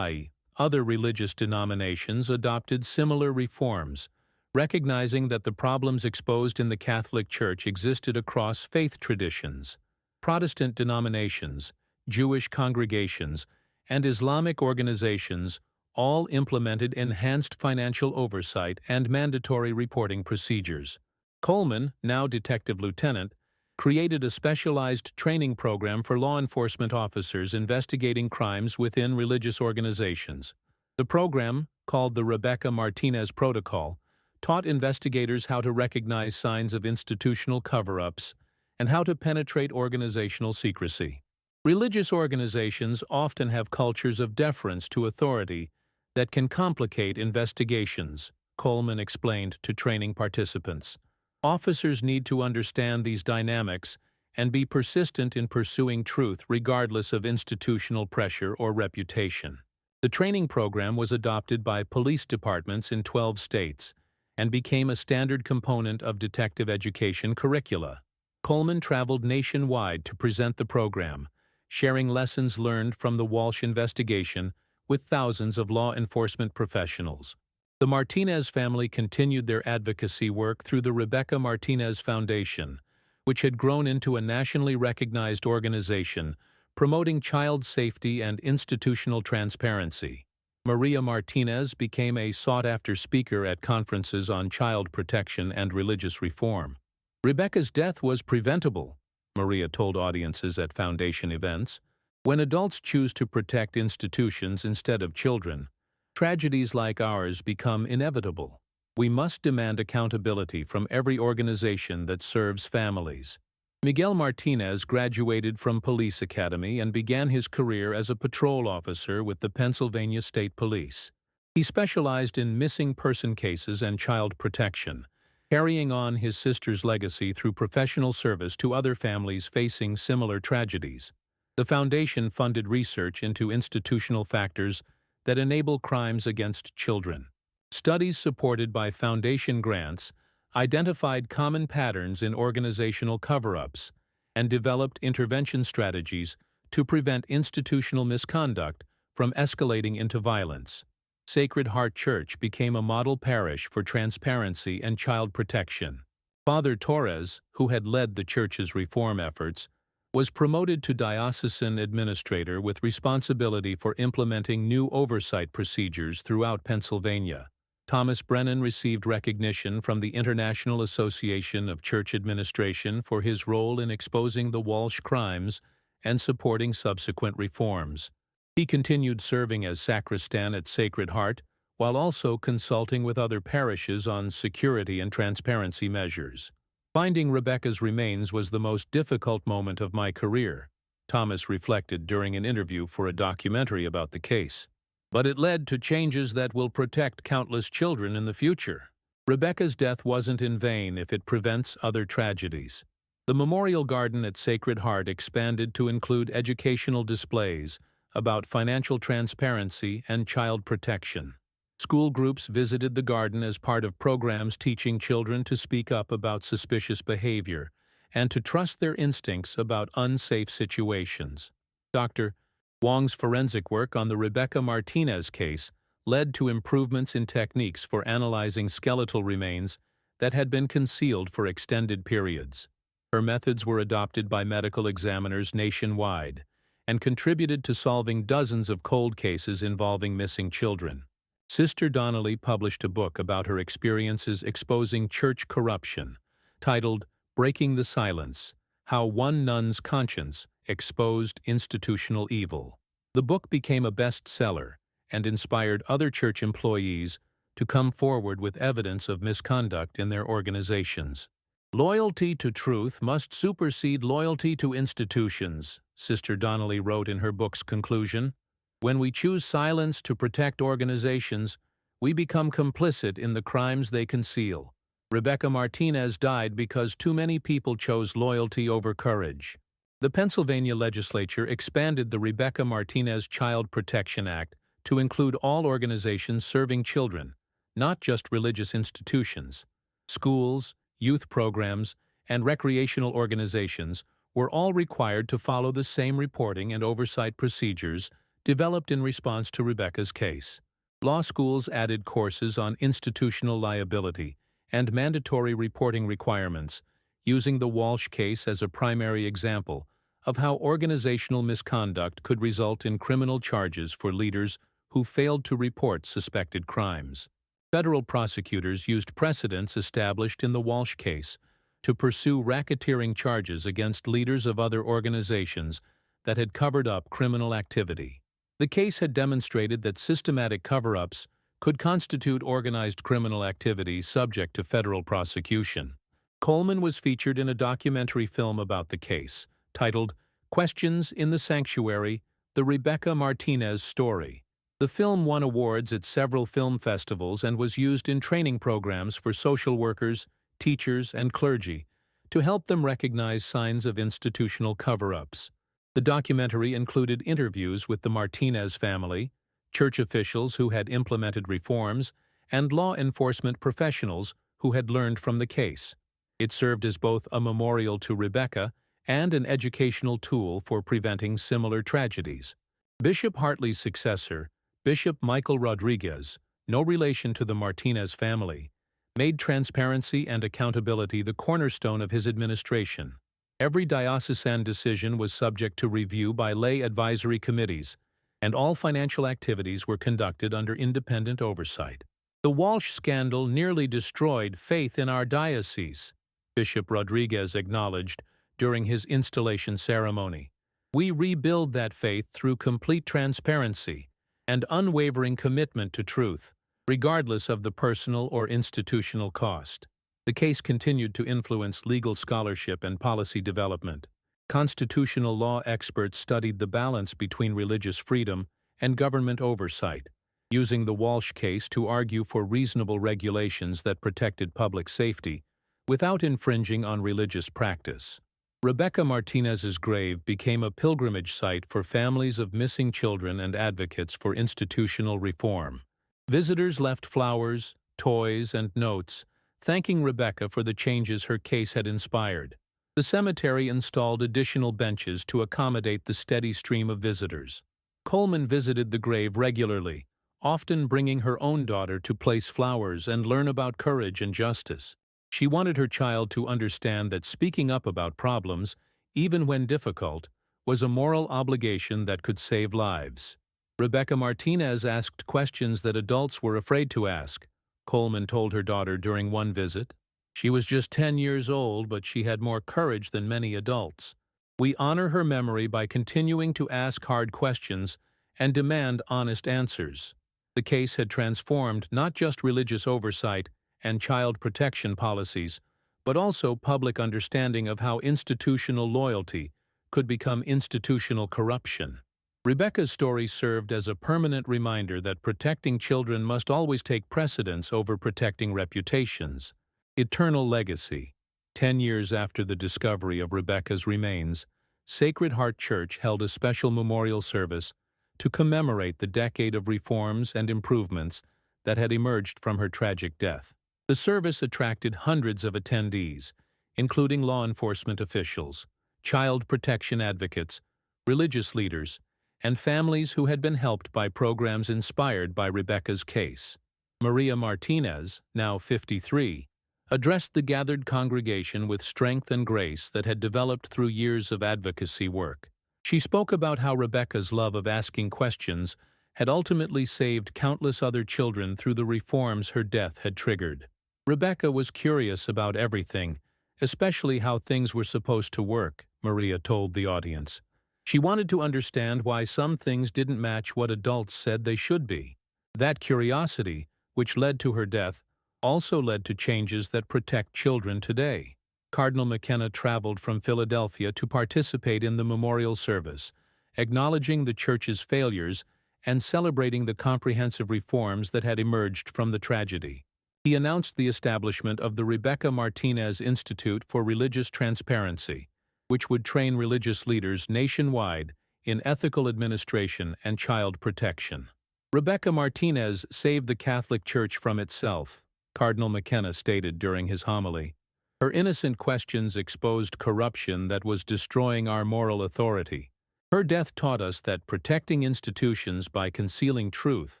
Other religious denominations adopted similar reforms, recognizing that the problems exposed in the Catholic Church existed across faith traditions. Protestant denominations, Jewish congregations, and Islamic organizations all implemented enhanced financial oversight and mandatory reporting procedures. Coleman, now detective lieutenant, created a specialized training program for law enforcement officers investigating crimes within religious organizations. The program, called the Rebecca Martinez Protocol, taught investigators how to recognize signs of institutional cover-ups and how to penetrate organizational secrecy. Religious organizations often have cultures of deference to authority that can complicate investigations, Coleman explained to training participants. Officers need to understand these dynamics and be persistent in pursuing truth regardless of institutional pressure or reputation. The training program was adopted by police departments in 12 states and became a standard component of detective education curricula. Coleman traveled nationwide to present the program, sharing lessons learned from the Walsh investigation with thousands of law enforcement professionals. The Martinez family continued their advocacy work through the Rebecca Martinez Foundation, which had grown into a nationally recognized organization promoting child safety and institutional transparency. Maria Martinez became a sought-after speaker at conferences on child protection and religious reform. Rebecca's death was preventable, Maria told audiences at foundation events. When adults choose to protect institutions instead of children, tragedies like ours become inevitable. We must demand accountability from every organization that serves families. Miguel Martinez graduated from Police Academy and began his career as a patrol officer with the Pennsylvania State Police. He specialized in missing person cases and child protection, carrying on his sister's legacy through professional service to other families facing similar tragedies. The foundation funded research into institutional factors that enable crimes against children. Studies supported by foundation grants identified common patterns in organizational cover-ups and developed intervention strategies to prevent institutional misconduct from escalating into violence. Sacred Heart Church became a model parish for transparency and child protection. Father Torres, who had led the church's reform efforts, was promoted to diocesan administrator with responsibility for implementing new oversight procedures throughout Pennsylvania. Thomas Brennan received recognition from the International Association of Church Administration for his role in exposing the Walsh crimes and supporting subsequent reforms. He continued serving as sacristan at Sacred Heart, while also consulting with other parishes on security and transparency measures. Finding Rebecca's remains was the most difficult moment of my career, Thomas reflected during an interview for a documentary about the case. But it led to changes that will protect countless children in the future. Rebecca's death wasn't in vain if it prevents other tragedies. The Memorial Garden at Sacred Heart expanded to include educational displays about financial transparency and child protection. School groups visited the garden as part of programs teaching children to speak up about suspicious behavior and to trust their instincts about unsafe situations. Dr. Wong's forensic work on the Rebecca Martinez case led to improvements in techniques for analyzing skeletal remains that had been concealed for extended periods. Her methods were adopted by medical examiners nationwide and contributed to solving dozens of cold cases involving missing children. Sister Donnelly published a book about her experiences exposing church corruption, titled Breaking the Silence: How One Nun's Conscience Exposed Institutional Evil. The book became a bestseller and inspired other church employees to come forward with evidence of misconduct in their organizations. Loyalty to truth must supersede loyalty to institutions, Sister Donnelly wrote in her book's conclusion. When we choose silence to protect organizations, we become complicit in the crimes they conceal. Rebecca Martinez died because too many people chose loyalty over courage. The Pennsylvania legislature expanded the Rebecca Martinez Child Protection Act to include all organizations serving children, not just religious institutions. Schools, youth programs, and recreational organizations were all required to follow the same reporting and oversight procedures developed in response to Rebecca's case. Law schools added courses on institutional liability and mandatory reporting requirements, using the Walsh case as a primary example of how organizational misconduct could result in criminal charges for leaders who failed to report suspected crimes. Federal prosecutors used precedents established in the Walsh case to pursue racketeering charges against leaders of other organizations that had covered up criminal activity. The case had demonstrated that systematic cover-ups could constitute organized criminal activity subject to federal prosecution. Coleman was featured in a documentary film about the case, titled Questions in the Sanctuary: The Rebecca Martinez Story. The film won awards at several film festivals and was used in training programs for social workers, teachers, and clergy to help them recognize signs of institutional cover-ups. The documentary included interviews with the Martinez family, church officials who had implemented reforms, and law enforcement professionals who had learned from the case. It served as both a memorial to Rebecca and an educational tool for preventing similar tragedies. Bishop Hartley's successor, Bishop Michael Rodriguez, no relation to the Martinez family, made transparency and accountability the cornerstone of his administration. Every diocesan decision was subject to review by lay advisory committees, and all financial activities were conducted under independent oversight. The Walsh scandal nearly destroyed faith in our diocese, Bishop Rodriguez acknowledged during his installation ceremony. We rebuild that faith through complete transparency and unwavering commitment to truth, regardless of the personal or institutional cost. The case continued to influence legal scholarship and policy development. Constitutional law experts studied the balance between religious freedom and government oversight, using the Walsh case to argue for reasonable regulations that protected public safety without infringing on religious practice. Rebecca Martinez's grave became a pilgrimage site for families of missing children and advocates for institutional reform. Visitors left flowers, toys, and notes, thanking Rebecca for the changes her case had inspired. The cemetery installed additional benches to accommodate the steady stream of visitors. Coleman visited the grave regularly, often bringing her own daughter to place flowers and learn about courage and justice. She wanted her child to understand that speaking up about problems, even when difficult, was a moral obligation that could save lives. Rebecca Martinez asked questions that adults were afraid to ask, Coleman told her daughter during one visit. She was just 10 years old, but she had more courage than many adults. We honor her memory by continuing to ask hard questions and demand honest answers. The case had transformed not just religious oversight and child protection policies, but also public understanding of how institutional loyalty could become institutional corruption. Rebecca's story served as a permanent reminder that protecting children must always take precedence over protecting reputations. Eternal legacy. 10 years after the discovery of Rebecca's remains, Sacred Heart Church held a special memorial service to commemorate the decade of reforms and improvements that had emerged from her tragic death. The service attracted hundreds of attendees, including law enforcement officials, child protection advocates, religious leaders, and families who had been helped by programs inspired by Rebecca's case. Maria Martinez, now 53, addressed the gathered congregation with strength and grace that had developed through years of advocacy work. She spoke about how Rebecca's love of asking questions had ultimately saved countless other children through the reforms her death had triggered. Rebecca was curious about everything, especially how things were supposed to work, Maria told the audience. She wanted to understand why some things didn't match what adults said they should be. That curiosity, which led to her death, also led to changes that protect children today. Cardinal McKenna traveled from Philadelphia to participate in the memorial service, acknowledging the Church's failures and celebrating the comprehensive reforms that had emerged from the tragedy. He announced the establishment of the Rebecca Martinez Institute for Religious Transparency, which would train religious leaders nationwide in ethical administration and child protection. Rebecca Martinez saved the Catholic Church from itself, Cardinal McKenna stated during his homily. Her innocent questions exposed corruption that was destroying our moral authority. Her death taught us that protecting institutions by concealing truth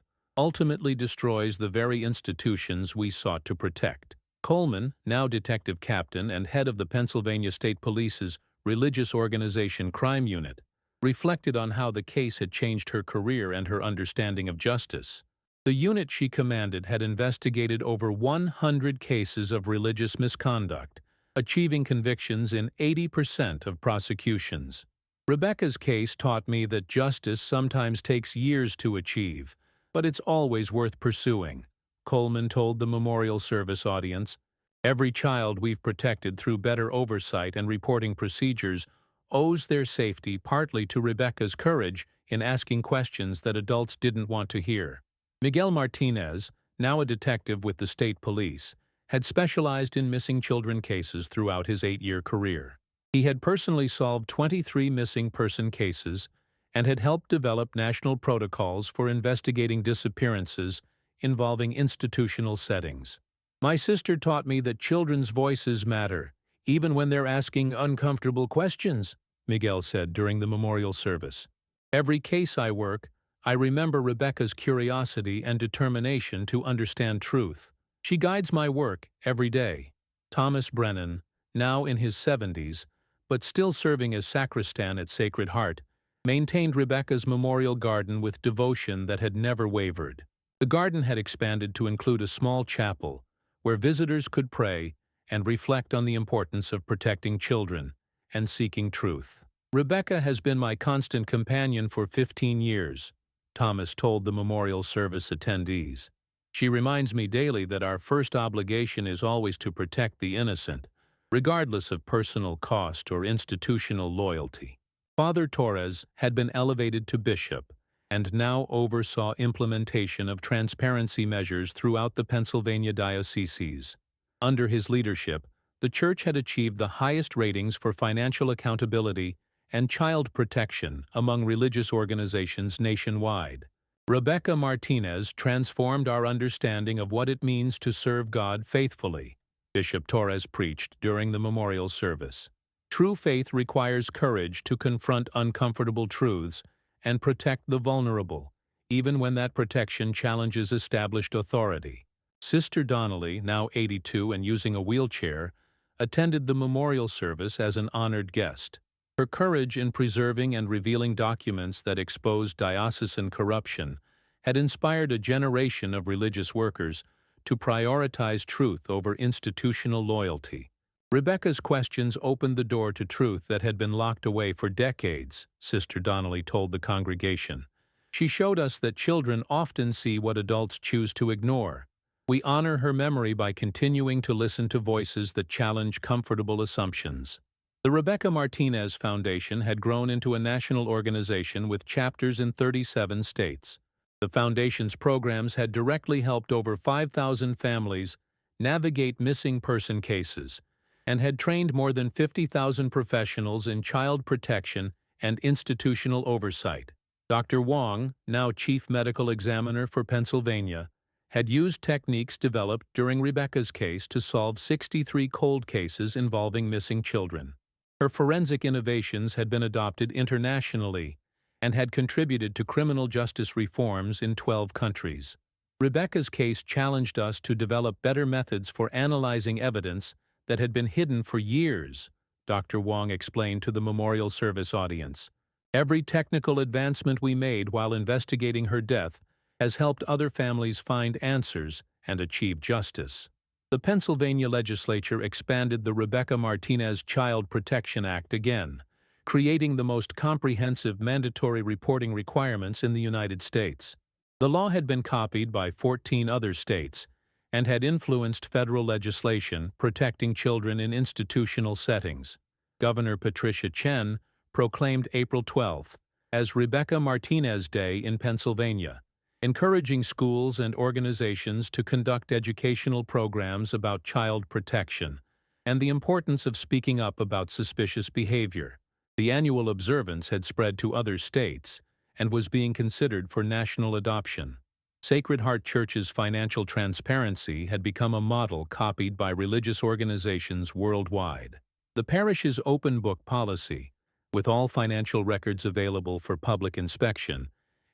ultimately destroys the very institutions we sought to protect. Coleman, now detective captain and head of the Pennsylvania State Police's Religious Organization Crime Unit, reflected on how the case had changed her career and her understanding of justice. The unit she commanded had investigated over 100 cases of religious misconduct, achieving convictions in 80% of prosecutions. Rebecca's case taught me that justice sometimes takes years to achieve, but it's always worth pursuing, Coleman told the memorial service audience. Every child we've protected through better oversight and reporting procedures owes their safety partly to Rebecca's courage in asking questions that adults didn't want to hear. Miguel Martinez, now a detective with the state police, had specialized in missing children cases throughout his 8-year career. He had personally solved 23 missing person cases and had helped develop national protocols for investigating disappearances involving institutional settings. My sister taught me that children's voices matter, even when they're asking uncomfortable questions, Miguel said during the memorial service. Every case I work, I remember Rebecca's curiosity and determination to understand truth. She guides my work every day. Thomas Brennan, now in his 70s, but still serving as sacristan at Sacred Heart, maintained Rebecca's memorial garden with devotion that had never wavered. The garden had expanded to include a small chapel where visitors could pray and reflect on the importance of protecting children and seeking truth. Rebecca has been my constant companion for 15 years, Thomas told the memorial service attendees. She reminds me daily that our first obligation is always to protect the innocent, regardless of personal cost or institutional loyalty. Father Torres had been elevated to bishop and now oversaw implementation of transparency measures throughout the Pennsylvania dioceses. Under his leadership, the Church had achieved the highest ratings for financial accountability and child protection among religious organizations nationwide. Rebecca Martinez transformed our understanding of what it means to serve God faithfully, Bishop Torres preached during the memorial service. True faith requires courage to confront uncomfortable truths and protect the vulnerable, even when that protection challenges established authority. Sister Donnelly, now 82 and using a wheelchair, attended the memorial service as an honored guest. Her courage in preserving and revealing documents that exposed diocesan corruption had inspired a generation of religious workers to prioritize truth over institutional loyalty. Rebecca's questions opened the door to truth that had been locked away for decades, Sister Donnelly told the congregation. She showed us that children often see what adults choose to ignore. We honor her memory by continuing to listen to voices that challenge comfortable assumptions. The Rebecca Martinez Foundation had grown into a national organization with chapters in 37 states. The foundation's programs had directly helped over 5,000 families navigate missing person cases and had trained more than 50,000 professionals in child protection and institutional oversight. Dr. Wong, now Chief Medical Examiner for Pennsylvania, had used techniques developed during Rebecca's case to solve 63 cold cases involving missing children. Her forensic innovations had been adopted internationally and had contributed to criminal justice reforms in 12 countries. Rebecca's case challenged us to develop better methods for analyzing evidence that had been hidden for years, Dr. Wong explained to the memorial service audience. Every technical advancement we made while investigating her death has helped other families find answers and achieve justice. The Pennsylvania legislature expanded the Rebecca Martinez Child Protection Act again, creating the most comprehensive mandatory reporting requirements in the United States. The law had been copied by 14 other states and had influenced federal legislation protecting children in institutional settings. Governor Patricia Chen proclaimed April 12th as Rebecca Martinez Day in Pennsylvania, encouraging schools and organizations to conduct educational programs about child protection and the importance of speaking up about suspicious behavior. The annual observance had spread to other states and was being considered for national adoption. Sacred Heart Church's financial transparency had become a model copied by religious organizations worldwide. The parish's open book policy, with all financial records available for public inspection,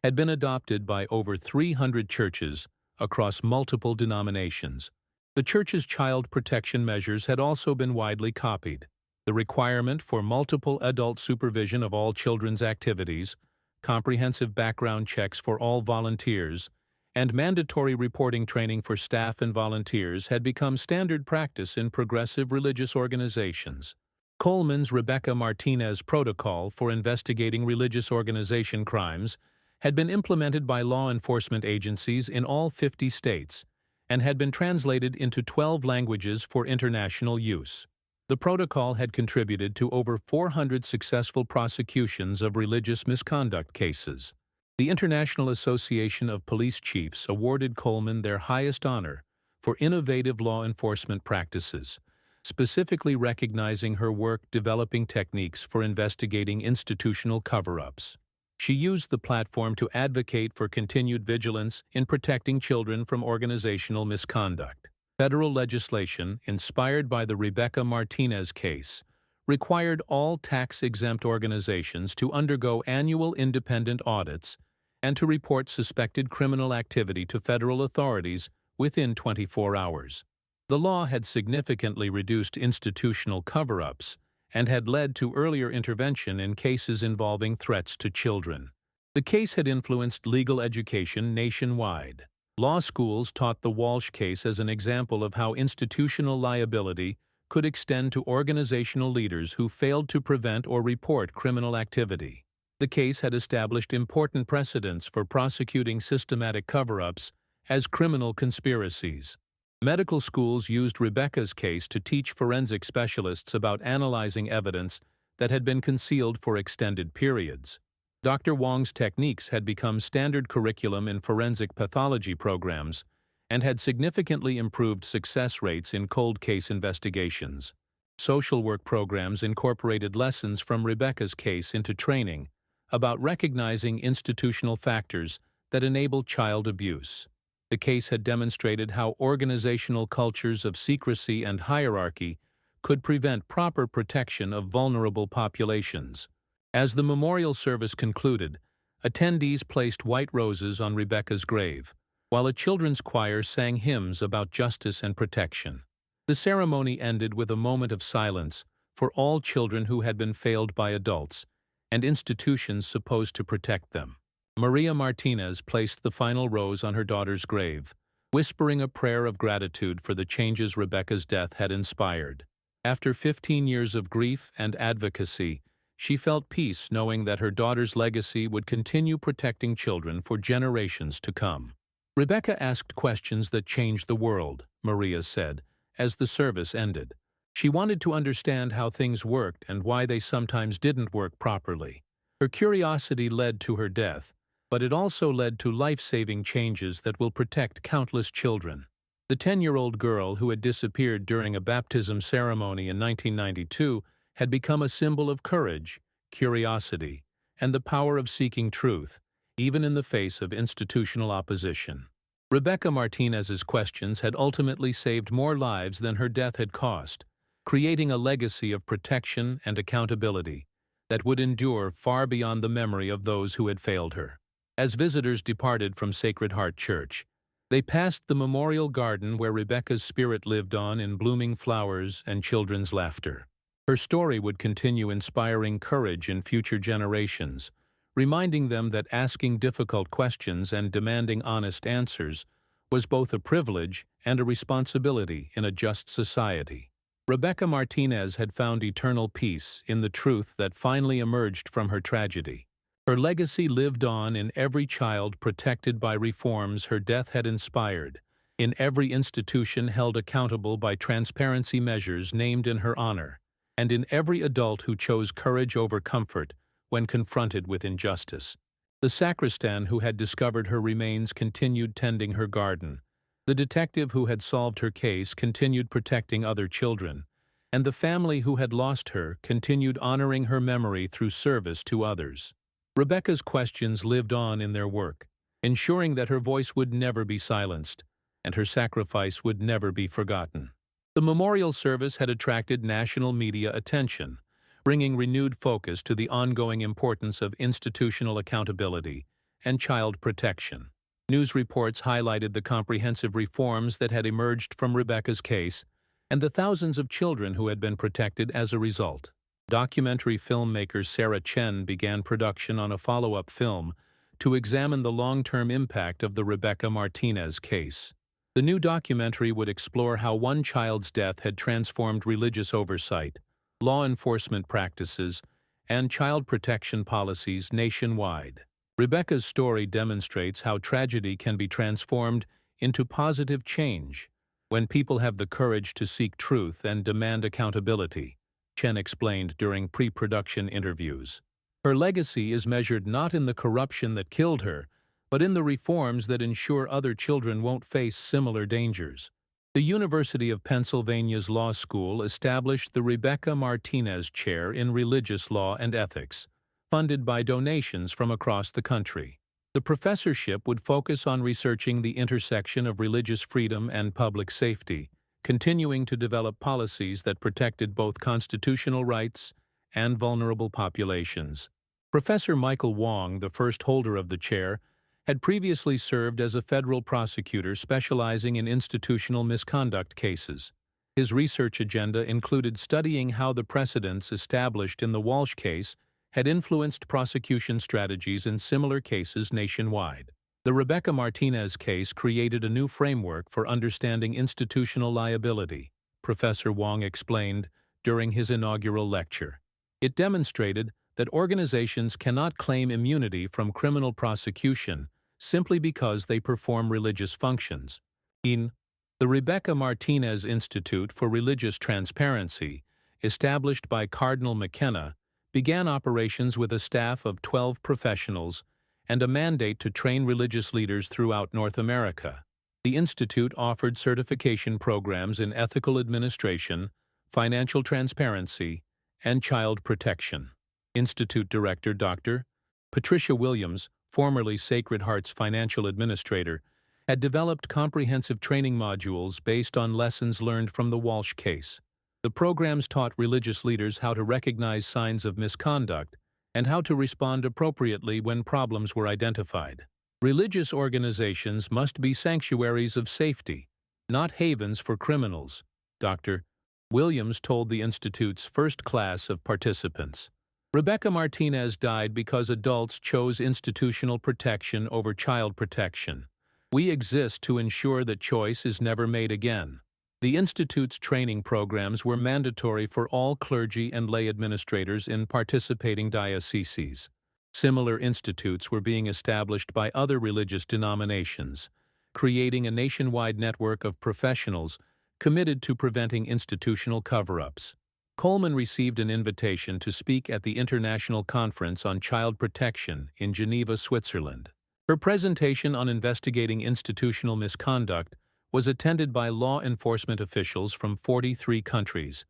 had been adopted by over 300 churches across multiple denominations. The church's child protection measures had also been widely copied. The requirement for multiple adult supervision of all children's activities, comprehensive background checks for all volunteers, and mandatory reporting training for staff and volunteers had become standard practice in progressive religious organizations. Coleman's Rebecca Martinez Protocol for investigating religious organization crimes had been implemented by law enforcement agencies in all 50 states and had been translated into 12 languages for international use. The protocol had contributed to over 400 successful prosecutions of religious misconduct cases. The International Association of Police Chiefs awarded Coleman their highest honor for innovative law enforcement practices, specifically recognizing her work developing techniques for investigating institutional cover-ups. She used the platform to advocate for continued vigilance in protecting children from organizational misconduct. Federal legislation, inspired by the Rebecca Martinez case, required all tax-exempt organizations to undergo annual independent audits and to report suspected criminal activity to federal authorities within 24 hours. The law had significantly reduced institutional cover-ups and had led to earlier intervention in cases involving threats to children. The case had influenced legal education nationwide. Law schools taught the Walsh case as an example of how institutional liability could extend to organizational leaders who failed to prevent or report criminal activity. The case had established important precedents for prosecuting systematic cover-ups as criminal conspiracies. Medical schools used Rebecca's case to teach forensic specialists about analyzing evidence that had been concealed for extended periods. Dr. Wong's techniques had become standard curriculum in forensic pathology programs and had significantly improved success rates in cold case investigations. Social work programs incorporated lessons from Rebecca's case into training about recognizing institutional factors that enable child abuse. The case had demonstrated how organizational cultures of secrecy and hierarchy could prevent proper protection of vulnerable populations. As the memorial service concluded, attendees placed white roses on Rebecca's grave, while a children's choir sang hymns about justice and protection. The ceremony ended with a moment of silence for all children who had been failed by adults and institutions supposed to protect them. Maria Martinez placed the final rose on her daughter's grave, whispering a prayer of gratitude for the changes Rebecca's death had inspired. After 15 years of grief and advocacy, she felt peace knowing that her daughter's legacy would continue protecting children for generations to come. Rebecca asked questions that changed the world, Maria said, as the service ended. She wanted to understand how things worked and why they sometimes didn't work properly. Her curiosity led to her death, but it also led to life-saving changes that will protect countless children. The 10-year-old girl who had disappeared during a baptism ceremony in 1992 had become a symbol of courage, curiosity, and the power of seeking truth, even in the face of institutional opposition. Rebecca Martinez's questions had ultimately saved more lives than her death had cost, creating a legacy of protection and accountability that would endure far beyond the memory of those who had failed her. As visitors departed from Sacred Heart Church, they passed the memorial garden where Rebecca's spirit lived on in blooming flowers and children's laughter. Her story would continue inspiring courage in future generations, reminding them that asking difficult questions and demanding honest answers was both a privilege and a responsibility in a just society. Rebecca Martinez had found eternal peace in the truth that finally emerged from her tragedy. Her legacy lived on in every child protected by reforms her death had inspired, in every institution held accountable by transparency measures named in her honor, and in every adult who chose courage over comfort when confronted with injustice. The sacristan who had discovered her remains continued tending her garden. The detective who had solved her case continued protecting other children, and the family who had lost her continued honoring her memory through service to others. Rebecca's questions lived on in their work, ensuring that her voice would never be silenced, and her sacrifice would never be forgotten. The memorial service had attracted national media attention, bringing renewed focus to the ongoing importance of institutional accountability and child protection. News reports highlighted the comprehensive reforms that had emerged from Rebecca's case and the thousands of children who had been protected as a result. Documentary filmmaker Sarah Chen began production on a follow-up film to examine the long-term impact of the Rebecca Martinez case. The new documentary would explore how one child's death had transformed religious oversight, law enforcement practices, and child protection policies nationwide. Rebecca's story demonstrates how tragedy can be transformed into positive change when people have the courage to seek truth and demand accountability, Chen explained during pre-production interviews. Her legacy is measured not in the corruption that killed her, but in the reforms that ensure other children won't face similar dangers. The University of Pennsylvania's Law School established the Rebecca Martinez Chair in Religious Law and Ethics, funded by donations from across the country. The professorship would focus on researching the intersection of religious freedom and public safety, continuing to develop policies that protected both constitutional rights and vulnerable populations. Professor Michael Wong, the first holder of the chair, had previously served as a federal prosecutor specializing in institutional misconduct cases. His research agenda included studying how the precedents established in the Walsh case had influenced prosecution strategies in similar cases nationwide. The Rebecca Martinez case created a new framework for understanding institutional liability, Professor Wong explained during his inaugural lecture. It demonstrated that organizations cannot claim immunity from criminal prosecution simply because they perform religious functions. In the Rebecca Martinez Institute for Religious Transparency, established by Cardinal McKenna, began operations with a staff of 12 professionals and a mandate to train religious leaders throughout North America. The institute offered certification programs in ethical administration, financial transparency, and child protection. Institute Director Dr. Patricia Williams, formerly Sacred Heart's financial administrator, had developed comprehensive training modules based on lessons learned from the Walsh case. The programs taught religious leaders how to recognize signs of misconduct and how to respond appropriately when problems were identified. Religious organizations must be sanctuaries of safety, not havens for criminals, Dr. Williams told the Institute's first class of participants. Rebecca Martinez died because adults chose institutional protection over child protection. We exist to ensure that choice is never made again. The Institute's training programs were mandatory for all clergy and lay administrators in participating dioceses. Similar institutes were being established by other religious denominations, creating a nationwide network of professionals committed to preventing institutional cover-ups. Coleman received an invitation to speak at the International Conference on Child Protection in Geneva, Switzerland. Her presentation on investigating institutional misconduct was attended by law enforcement officials from 43 countries,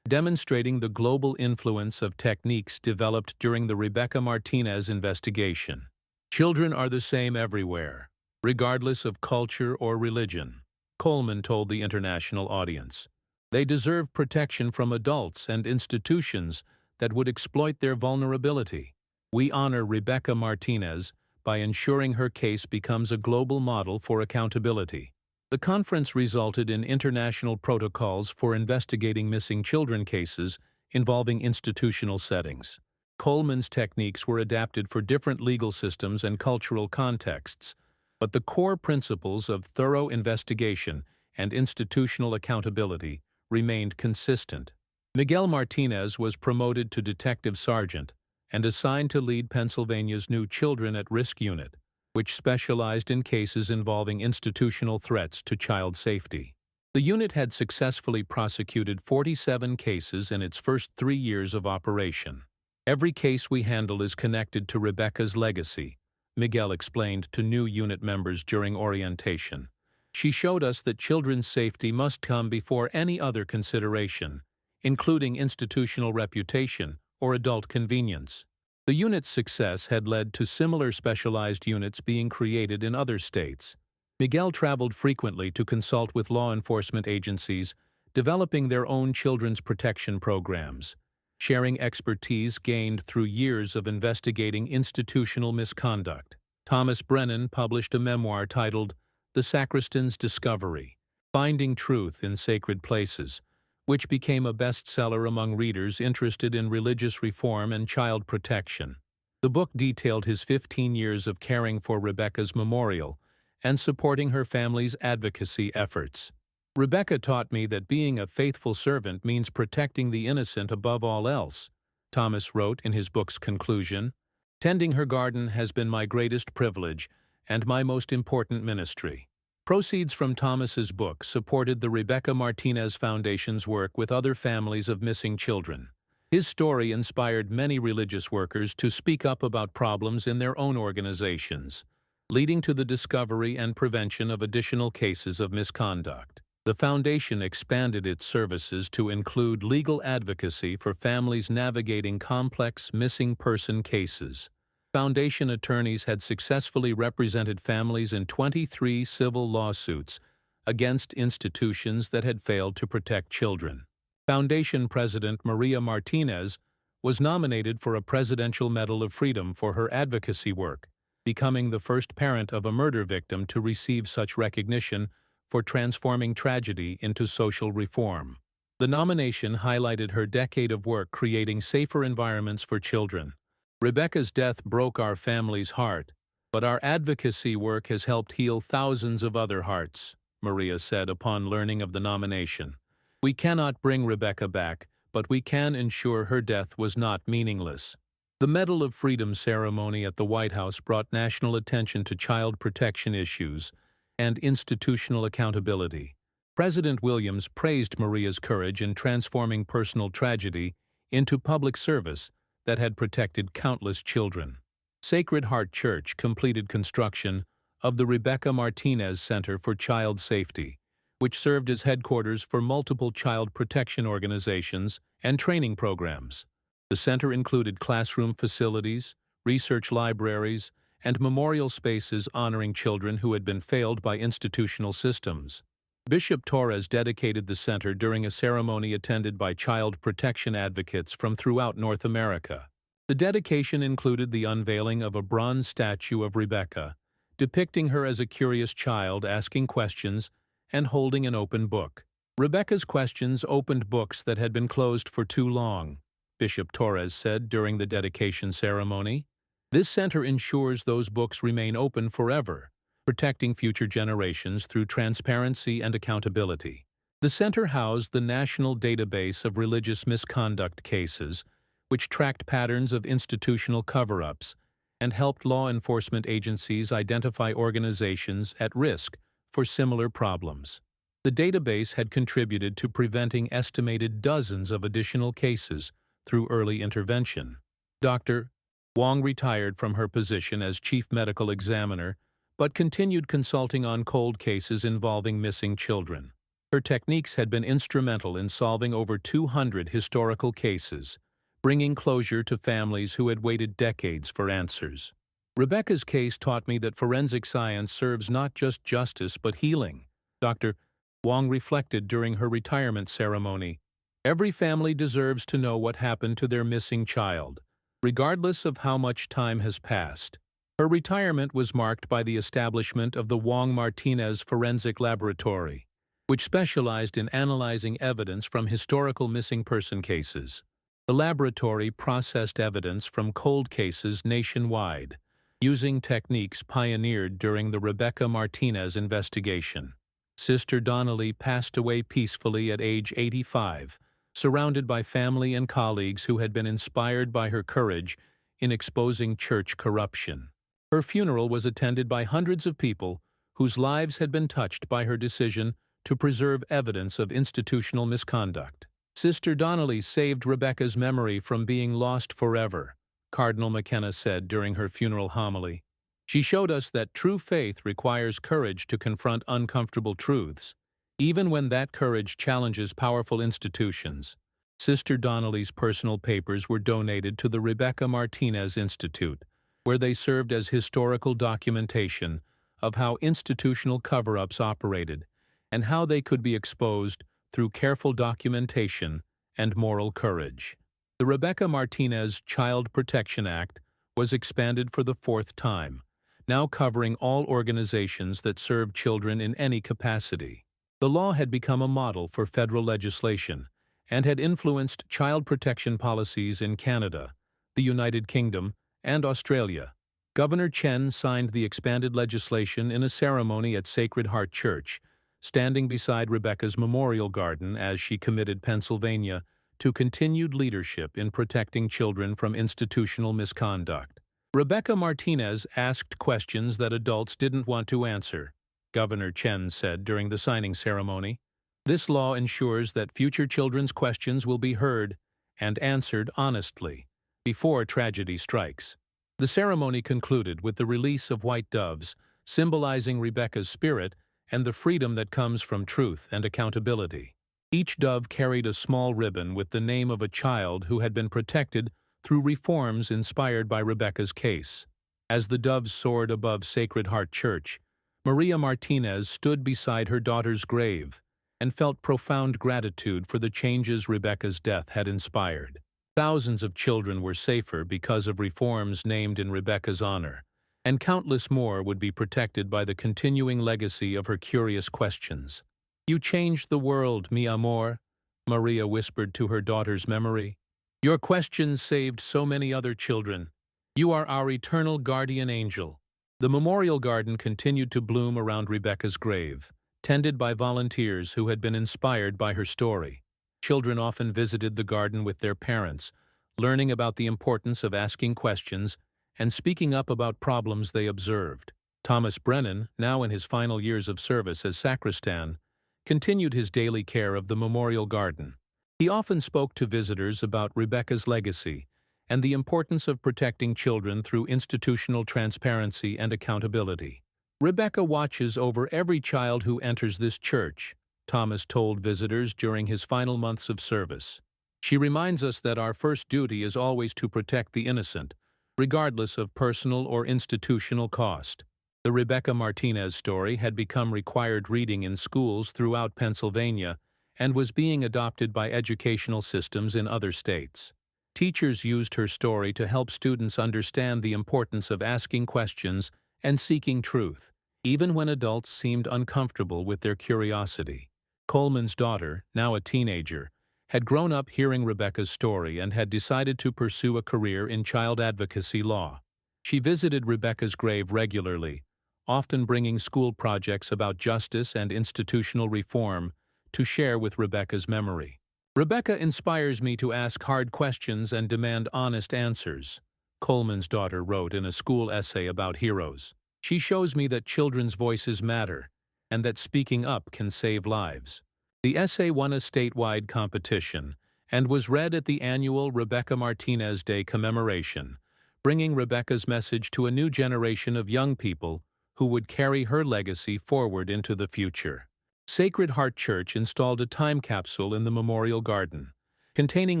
demonstrating the global influence of techniques developed during the Rebecca Martinez investigation. Children are the same everywhere, regardless of culture or religion, Coleman told the international audience. They deserve protection from adults and institutions that would exploit their vulnerability. We honor Rebecca Martinez by ensuring her case becomes a global model for accountability. The conference resulted in international protocols for investigating missing children cases involving institutional settings. Coleman's techniques were adapted for different legal systems and cultural contexts, but the core principles of thorough investigation and institutional accountability remained consistent. Miguel Martinez was promoted to detective sergeant and assigned to lead Pennsylvania's new Children at Risk Unit, which specialized in cases involving institutional threats to child safety. The unit had successfully prosecuted 47 cases in its first 3 years of operation. Every case we handle is connected to Rebecca's legacy, Miguel explained to new unit members during orientation. She showed us that children's safety must come before any other consideration, including institutional reputation or adult convenience. The unit's success had led to similar specialized units being created in other states. Miguel traveled frequently to consult with law enforcement agencies, developing their own children's protection programs, sharing expertise gained through years of investigating institutional misconduct. Thomas Brennan published a memoir titled The Sacristan's Discovery, Finding Truth in Sacred Places, which became a bestseller among readers interested in religious reform and child protection. The book detailed his 15 years of caring for Rebecca's memorial and supporting her family's advocacy efforts. Rebecca taught me that being a faithful servant means protecting the innocent above all else, Thomas wrote in his book's conclusion. Tending her garden has been my greatest privilege and my most important ministry. Proceeds from Thomas's book supported the Rebecca Martinez Foundation's work with other families of missing children. His story inspired many religious workers to speak up about problems in their own organizations, leading to the discovery and prevention of additional cases of misconduct. The foundation expanded its services to include legal advocacy for families navigating complex missing person cases. Foundation attorneys had successfully represented families in 23 civil lawsuits against institutions that had failed to protect children. Foundation President Maria Martinez was nominated for a Presidential Medal of Freedom for her advocacy work, becoming the first parent of a murder victim to receive such recognition for transforming tragedy into social reform. The nomination highlighted her decade of work creating safer environments for children. Rebecca's death broke our family's heart, but our advocacy work has helped heal thousands of other hearts, Maria said upon learning of the nomination. We cannot bring Rebecca back, but we can ensure her death was not meaningless. The Medal of Freedom ceremony at the White House brought national attention to child protection issues and institutional accountability. President Williams praised Maria's courage in transforming personal tragedy into public service that had protected countless children. Sacred Heart Church completed construction of the Rebecca Martinez Center for Child Safety, which served as headquarters for multiple child protection organizations and training programs. The center included classroom facilities, research libraries, and memorial spaces honoring children who had been failed by institutional systems. Bishop Torres dedicated the center during a ceremony attended by child protection advocates from throughout North America. The dedication included the unveiling of a bronze statue of Rebecca, depicting her as a curious child asking questions and holding an open book. Rebecca's questions opened books that had been closed for too long, Bishop Torres said during the dedication ceremony. This center ensures those books remain open forever, protecting future generations through transparency and accountability. The center housed the National Database of Religious Misconduct Cases, which tracked patterns of institutional cover-ups and helped law enforcement agencies identify organizations at risk for similar problems. The database had contributed to preventing estimated dozens of additional cases through early intervention. Dr. Wong retired from her position as chief medical examiner, but continued consulting on cold cases involving missing children. Her techniques had been instrumental in solving over 200 historical cases, bringing closure to families who had waited decades for answers. Rebecca's case taught me that forensic science serves not just justice but healing, Dr. Wong reflected during her retirement ceremony. Every family deserves to know what happened to their missing child, regardless of how much time has passed. Her retirement was marked by the establishment of the Wong-Martinez Forensic Laboratory, which specialized in analyzing evidence from historical missing person cases. The laboratory processed evidence from cold cases nationwide, using techniques pioneered during the Rebecca Martinez investigation. Sister Donnelly passed away peacefully at age 85, surrounded by family and colleagues who had been inspired by her courage in exposing church corruption. Her funeral was attended by hundreds of people whose lives had been touched by her decision to preserve evidence of institutional misconduct. Sister Donnelly saved Rebecca's memory from being lost forever, Cardinal McKenna said during her funeral homily. She showed us that true faith requires courage to confront uncomfortable truths, even when that courage challenges powerful institutions. Sister Donnelly's personal papers were donated to the Rebecca Martinez Institute, where they served as historical documentation of how institutional cover-ups operated and how they could be exposed through careful documentation and moral courage. The Rebecca Martinez Child Protection Act was expanded for the fourth time, now covering all organizations that serve children in any capacity. The law had become a model for federal legislation and had influenced child protection policies in Canada, the United Kingdom, and Australia. Governor Chen signed the expanded legislation in a ceremony at Sacred Heart Church, standing beside Rebecca's memorial garden as she committed Pennsylvania to continued leadership in protecting children from institutional misconduct. Rebecca Martinez asked questions that adults didn't want to answer, Governor Chen said during the signing ceremony. This law ensures that future children's questions will be heard and answered honestly before tragedy strikes. The ceremony concluded with the release of white doves, symbolizing Rebecca's spirit and the freedom that comes from truth and accountability. Each dove carried a small ribbon with the name of a child who had been protected through reforms inspired by Rebecca's case. As the doves soared above Sacred Heart Church, Maria Martinez stood beside her daughter's grave and felt profound gratitude for the changes Rebecca's death had inspired. Thousands of children were safer because of reforms named in Rebecca's honor, and countless more would be protected by the continuing legacy of her curious questions. "You changed the world, mi amor," Maria whispered to her daughter's memory. "Your questions saved so many other children. You are our eternal guardian angel." The memorial garden continued to bloom around Rebecca's grave, tended by volunteers who had been inspired by her story. Children often visited the garden with their parents, learning about the importance of asking questions and speaking up about problems they observed. Thomas Brennan, now in his final years of service as sacristan, continued his daily care of the memorial garden. He often spoke to visitors about Rebecca's legacy and the importance of protecting children through institutional transparency and accountability. "Rebecca watches over every child who enters this church," Thomas told visitors during his final months of service. "She reminds us that our first duty is always to protect the innocent, regardless of personal or institutional cost." The Rebecca Martinez story had become required reading in schools throughout Pennsylvania and was being adopted by educational systems in other states. Teachers used her story to help students understand the importance of asking questions and seeking truth, even when adults seemed uncomfortable with their curiosity. Coleman's daughter, now a teenager, had grown up hearing Rebecca's story and had decided to pursue a career in child advocacy law. She visited Rebecca's grave regularly, often bringing school projects about justice and institutional reform to share with Rebecca's memory. "Rebecca inspires me to ask hard questions and demand honest answers," Coleman's daughter wrote in a school essay about heroes. "She shows me that children's voices matter and that speaking up can save lives." The essay won a statewide competition and was read at the annual Rebecca Martinez Day commemoration, bringing Rebecca's message to a new generation of young people who would carry her legacy forward into the future. Sacred Heart Church installed a time capsule in the memorial garden, containing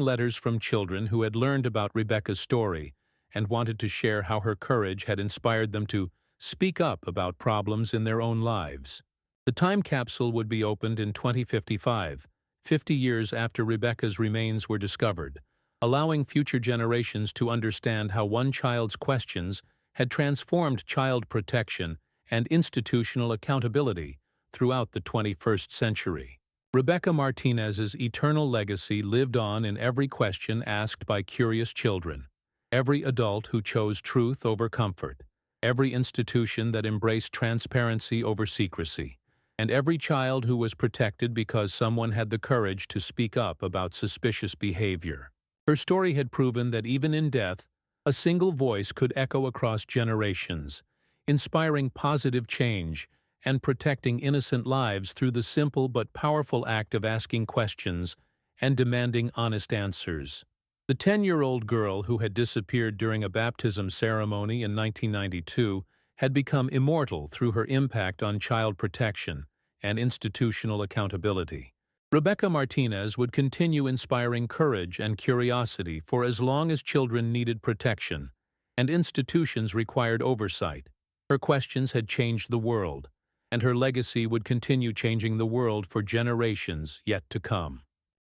letters from children who had learned about Rebecca's story and wanted to share how her courage had inspired them to speak up about problems in their own lives. The time capsule would be opened in 2055, 50 years after Rebecca's remains were discovered, allowing future generations to understand how one child's questions had transformed child protection and institutional accountability throughout the 21st century. Rebecca Martinez's eternal legacy lived on in every question asked by curious children, every adult who chose truth over comfort, every institution that embraced transparency over secrecy, and every child who was protected because someone had the courage to speak up about suspicious behavior. Her story had proven that even in death, A single voice could echo across generations, inspiring positive change and protecting innocent lives through the simple but powerful act of asking questions and demanding honest answers. The 10-year-old girl who had disappeared during a baptism ceremony in 1992 had become immortal through her impact on child protection and institutional accountability. Rebecca Martinez would continue inspiring courage and curiosity for as long as children needed protection and institutions required oversight. Her questions had changed the world, and her legacy would continue changing the world for generations yet to come.